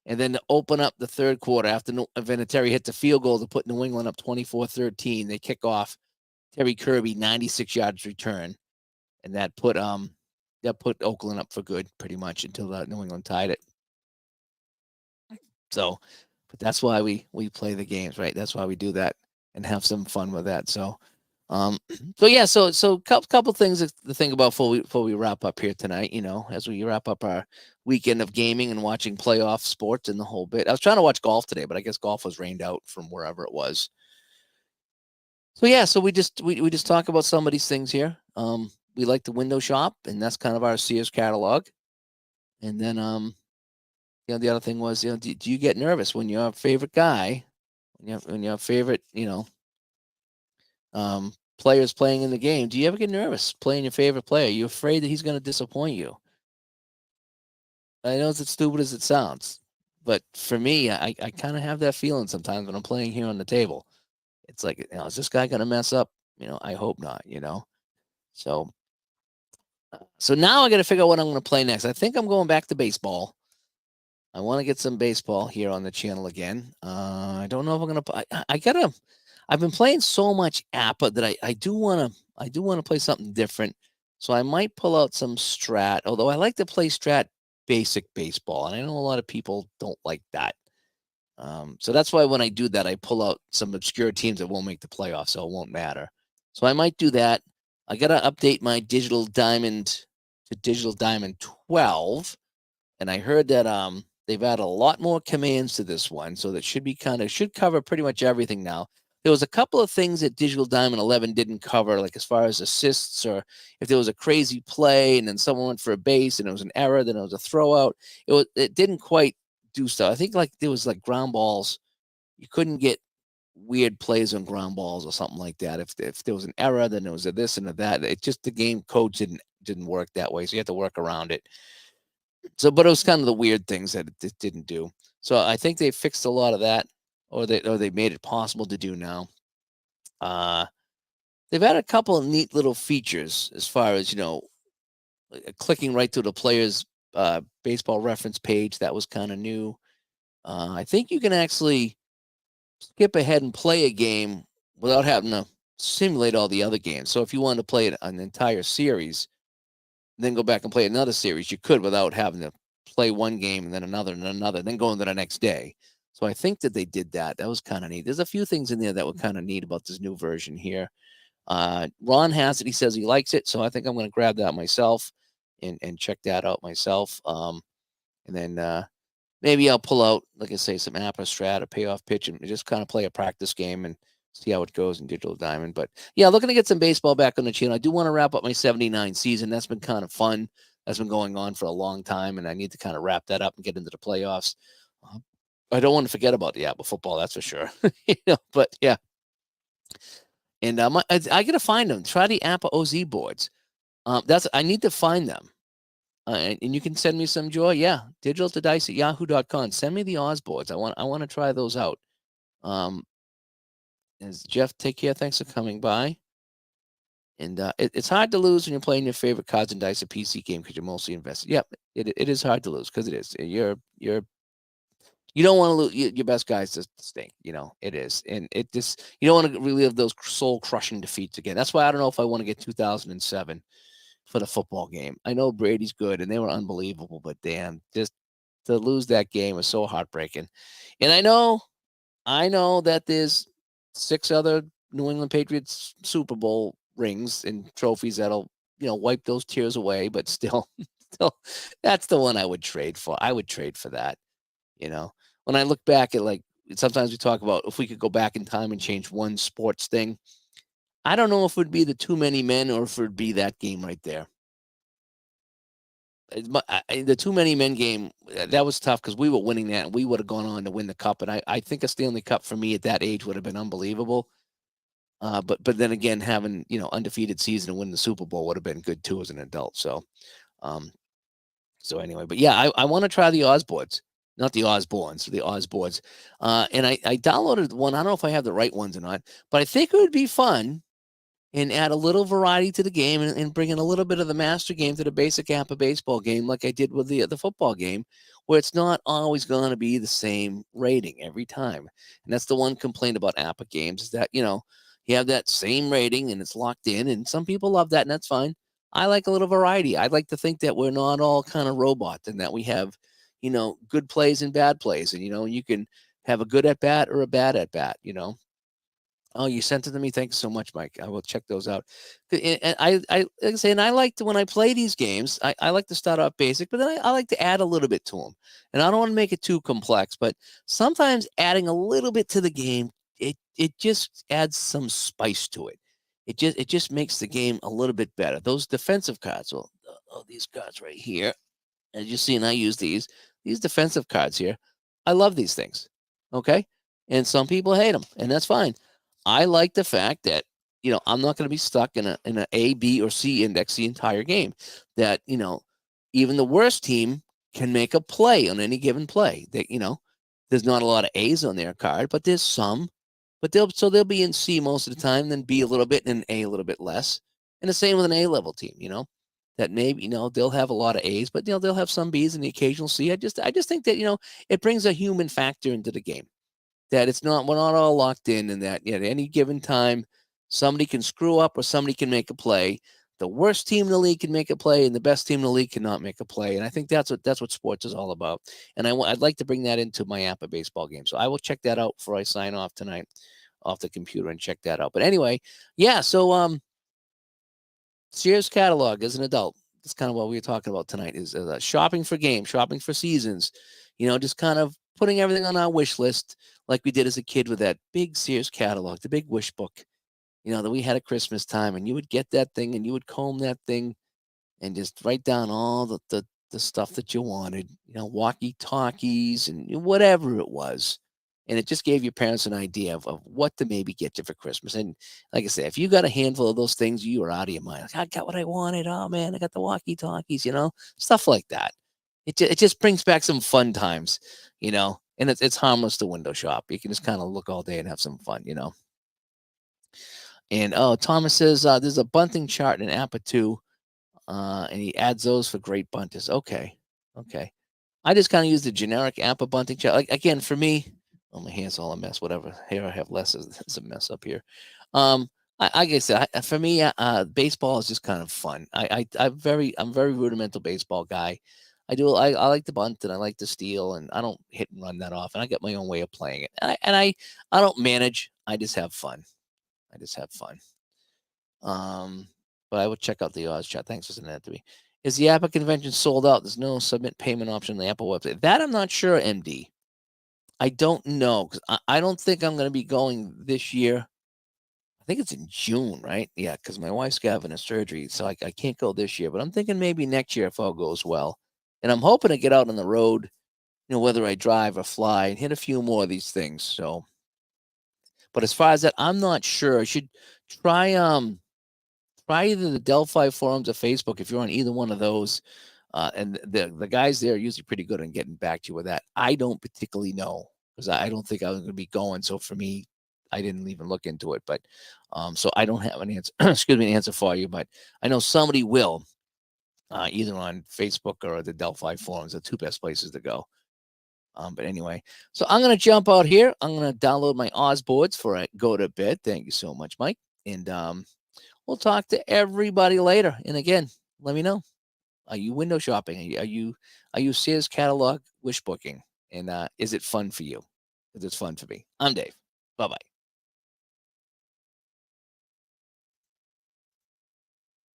And then to open up the third quarter, after Vinatieri hit the field goal to put New England up 24-13, they kick off Terry Kirby 96 yards return, and that put Oakland up for good pretty much until New England tied it. So, but that's why we play the games, right? That's why we do that and have some fun with that. So, so couple things to think about before we wrap up here tonight. As we wrap up our weekend of gaming and watching playoff sports and the whole bit. I was trying to watch golf today, but I guess golf was rained out from wherever it was. So yeah, so we just talk about some of these things here. We like to window shop, and that's kind of our Sears catalog. And then the other thing was, do you get nervous when your favorite guy, when your favorite, players playing in the game? Do you ever get nervous playing your favorite player? Are you afraid that he's going to disappoint you? I know it's as stupid as it sounds, but for me, I kind of have that feeling sometimes when I'm playing here on the table. It's like, is this guy going to mess up? I hope not, So now I got to figure out what I'm going to play next. I think I'm going back to baseball. I want to get some baseball here on the channel again. I don't know if I'm going to. I've been playing so much APA that I do want to play something different. So I might pull out some Strat, although I like to play Strat basic baseball, and I know a lot of people don't like that. So that's why when I do that, I pull out some obscure teams that won't make the playoffs, so it won't matter. So I might do that. I got to update my Digital Diamond to Digital Diamond 12, and I heard that they've added a lot more commands to this one, so that should cover pretty much everything now. there was a couple of things that Digital Diamond 11 didn't cover, like as far as assists, or if there was a crazy play and then someone went for a base and it was an error, then it was a throw out. It didn't quite do stuff. I think like there was like ground balls. You couldn't get weird plays on ground balls or something like that. If there was an error, then there was a this and a that. It just, the game code didn't work that way, so you had to work around it. So, but it was kind of the weird things that it didn't do. So I think they fixed a lot of that, or they made it possible to do now. They've had a couple of neat little features as far as, clicking right to the player's baseball reference page. That was kind of new. I think you can actually skip ahead and play a game without having to simulate all the other games. So if you wanted to play an entire series, then go back and play another series, you could without having to play one game and then another and another, and then go into the next day. So I think that they did that. That was kind of neat. There's a few things in there that were kind of neat about this new version here. Ron has it. He says he likes it, so I think I'm going to grab that myself and check that out myself. And then maybe I'll pull out, like I say, some Appa Strat, a payoff pitch, and just kind of play a practice game and see how it goes in Digital Diamond. But yeah, looking to get some baseball back on the channel. I do want to wrap up my 79 season. That's been kind of fun. That's been going on for a long time, and I need to kind of wrap that up and get into the playoffs. I don't want to forget about the Appa football, that's for sure. But yeah. And I got to find them. Try the Appa OZ boards. I need to find them. And you can send me some, Joy. Yeah, digital2dice@yahoo.com. Send me the Oz boards. I want to try those out. As Jeff, take care. Thanks for coming by. And it's hard to lose when you're playing your favorite cards and dice, a PC game, because you're mostly invested. Yep, it is hard to lose, because it is. You don't want to lose your best guys to stink. It is, and it just, you don't want to relive those soul crushing defeats again. That's why I don't know if I want to get 2007 for the football game. I know Brady's good and they were unbelievable, but damn, just to lose that game was so heartbreaking. And I know that there's 6 other New England Patriots Super Bowl rings and trophies that'll, wipe those tears away, but still, that's the one I would trade for. I would trade for that. When I look back at, like, sometimes we talk about if we could go back in time and change one sports thing, I don't know if it would be the Too Many Men or if it would be that game right there. The Too Many Men game, that was tough because we were winning that and we would have gone on to win the cup. And I think a Stanley Cup for me at that age would have been unbelievable. But then again, having, undefeated season and winning the Super Bowl would have been good too as an adult. So anyway, but yeah, I want to try the Osboards. Not the Osborns, the Osboards. And I downloaded one. I don't know if I have the right ones or not, but I think it would be fun and add a little variety to the game and bring in a little bit of the master game to the basic Appa baseball game, like I did with the football game, where it's not always going to be the same rating every time. And that's the one complaint about Appa games, is that, you have that same rating and it's locked in, and some people love that, and that's fine. I like a little variety. I'd like to think that we're not all kind of robots, and that we have, good plays and bad plays, and, you can have a good at bat or a bad at bat, Oh, you sent it to me. Thanks so much, Mike. I will check those out. And I like I say, and I like to, when I play these games, I like to start off basic, but then I like to add a little bit to them. And I don't want to make it too complex, but sometimes adding a little bit to the game, it just adds some spice to it. It just makes the game a little bit better. Those defensive cards, these cards right here, as you see, and I use these defensive cards here. I love these things. Okay. And some people hate them, and that's fine. I like the fact that, I'm not going to be stuck in an A, B, or C index the entire game. That, even the worst team can make a play on any given play. That, there's not a lot of A's on their card, but there's some. But they'll be in C most of the time, then B a little bit, and A a little bit less. And the same with an A level team, that maybe, they'll have a lot of A's, but they'll have some B's and the occasional C. I just think that, it brings a human factor into the game. That we're not all locked in, and that at any given time, somebody can screw up or somebody can make a play. The worst team in the league can make a play, and the best team in the league cannot make a play. And I think that's what sports is all about. And I'd like to bring that into my Appa baseball game. So I will check that out before I sign off tonight off the computer and check that out. But anyway, yeah. So Sears catalog as an adult. That's kind of what we were talking about tonight, is shopping for games, shopping for seasons, just kind of putting everything on our wish list, like we did as a kid with that big Sears catalog, the big wish book, that we had at Christmas time, and you would get that thing and you would comb that thing and just write down all the stuff that you wanted, walkie talkies and whatever it was. And it just gave your parents an idea of what to maybe get you for Christmas. And like I said, if you got a handful of those things, you are out of your mind. Like, I got what I wanted. Oh man, I got the walkie talkies, stuff like that. It just brings back some fun times, and it's harmless to window shop. You can just kind of look all day and have some fun. And oh, Thomas says there's a bunting chart in APA 2, and he adds those for great bunters. Okay. Okay. I just kind of use the generic APA bunting chart. Like, again, for me, oh, my hand's all a mess. Whatever hair I have less is a mess up here. Like I said, for me, baseball is just kind of fun. I'm very rudimental baseball guy. I like to bunt and I like to steal, and I don't hit and run that off. And I got my own way of playing it. I don't manage. I just have fun. I just have fun. But I would check out the odds chart. Thanks for sending that to me. Is the APA convention sold out? There's no submit payment option on the Apple website. That I'm not sure, MD. I don't know, because I don't think I'm going to be going this year. I think it's in June, right? Yeah, because my wife's having a surgery, so I can't go this year. But I'm thinking maybe next year if all goes well. And I'm hoping to get out on the road, whether I drive or fly, and hit a few more of these things. So, but as far as that, I'm not sure. I should try either the Delphi forums or Facebook if you're on either one of those. And the guys there are usually pretty good on getting back to you with that. I don't particularly know, because I don't think I was going to be going. So for me, I didn't even look into it. But so I don't have an answer. Excuse me, an answer for you. But I know somebody will, either on Facebook or the Delphi forums. The two best places to go. But anyway, so I'm going to jump out here. I'm going to download my Oz boards for I go to bed. Thank you so much, Mike. And we'll talk to everybody later. And again, let me know. Are you window shopping? Are you Sears catalog wish booking? And is it fun for you? Because it's fun for me. I'm Dave. Bye bye.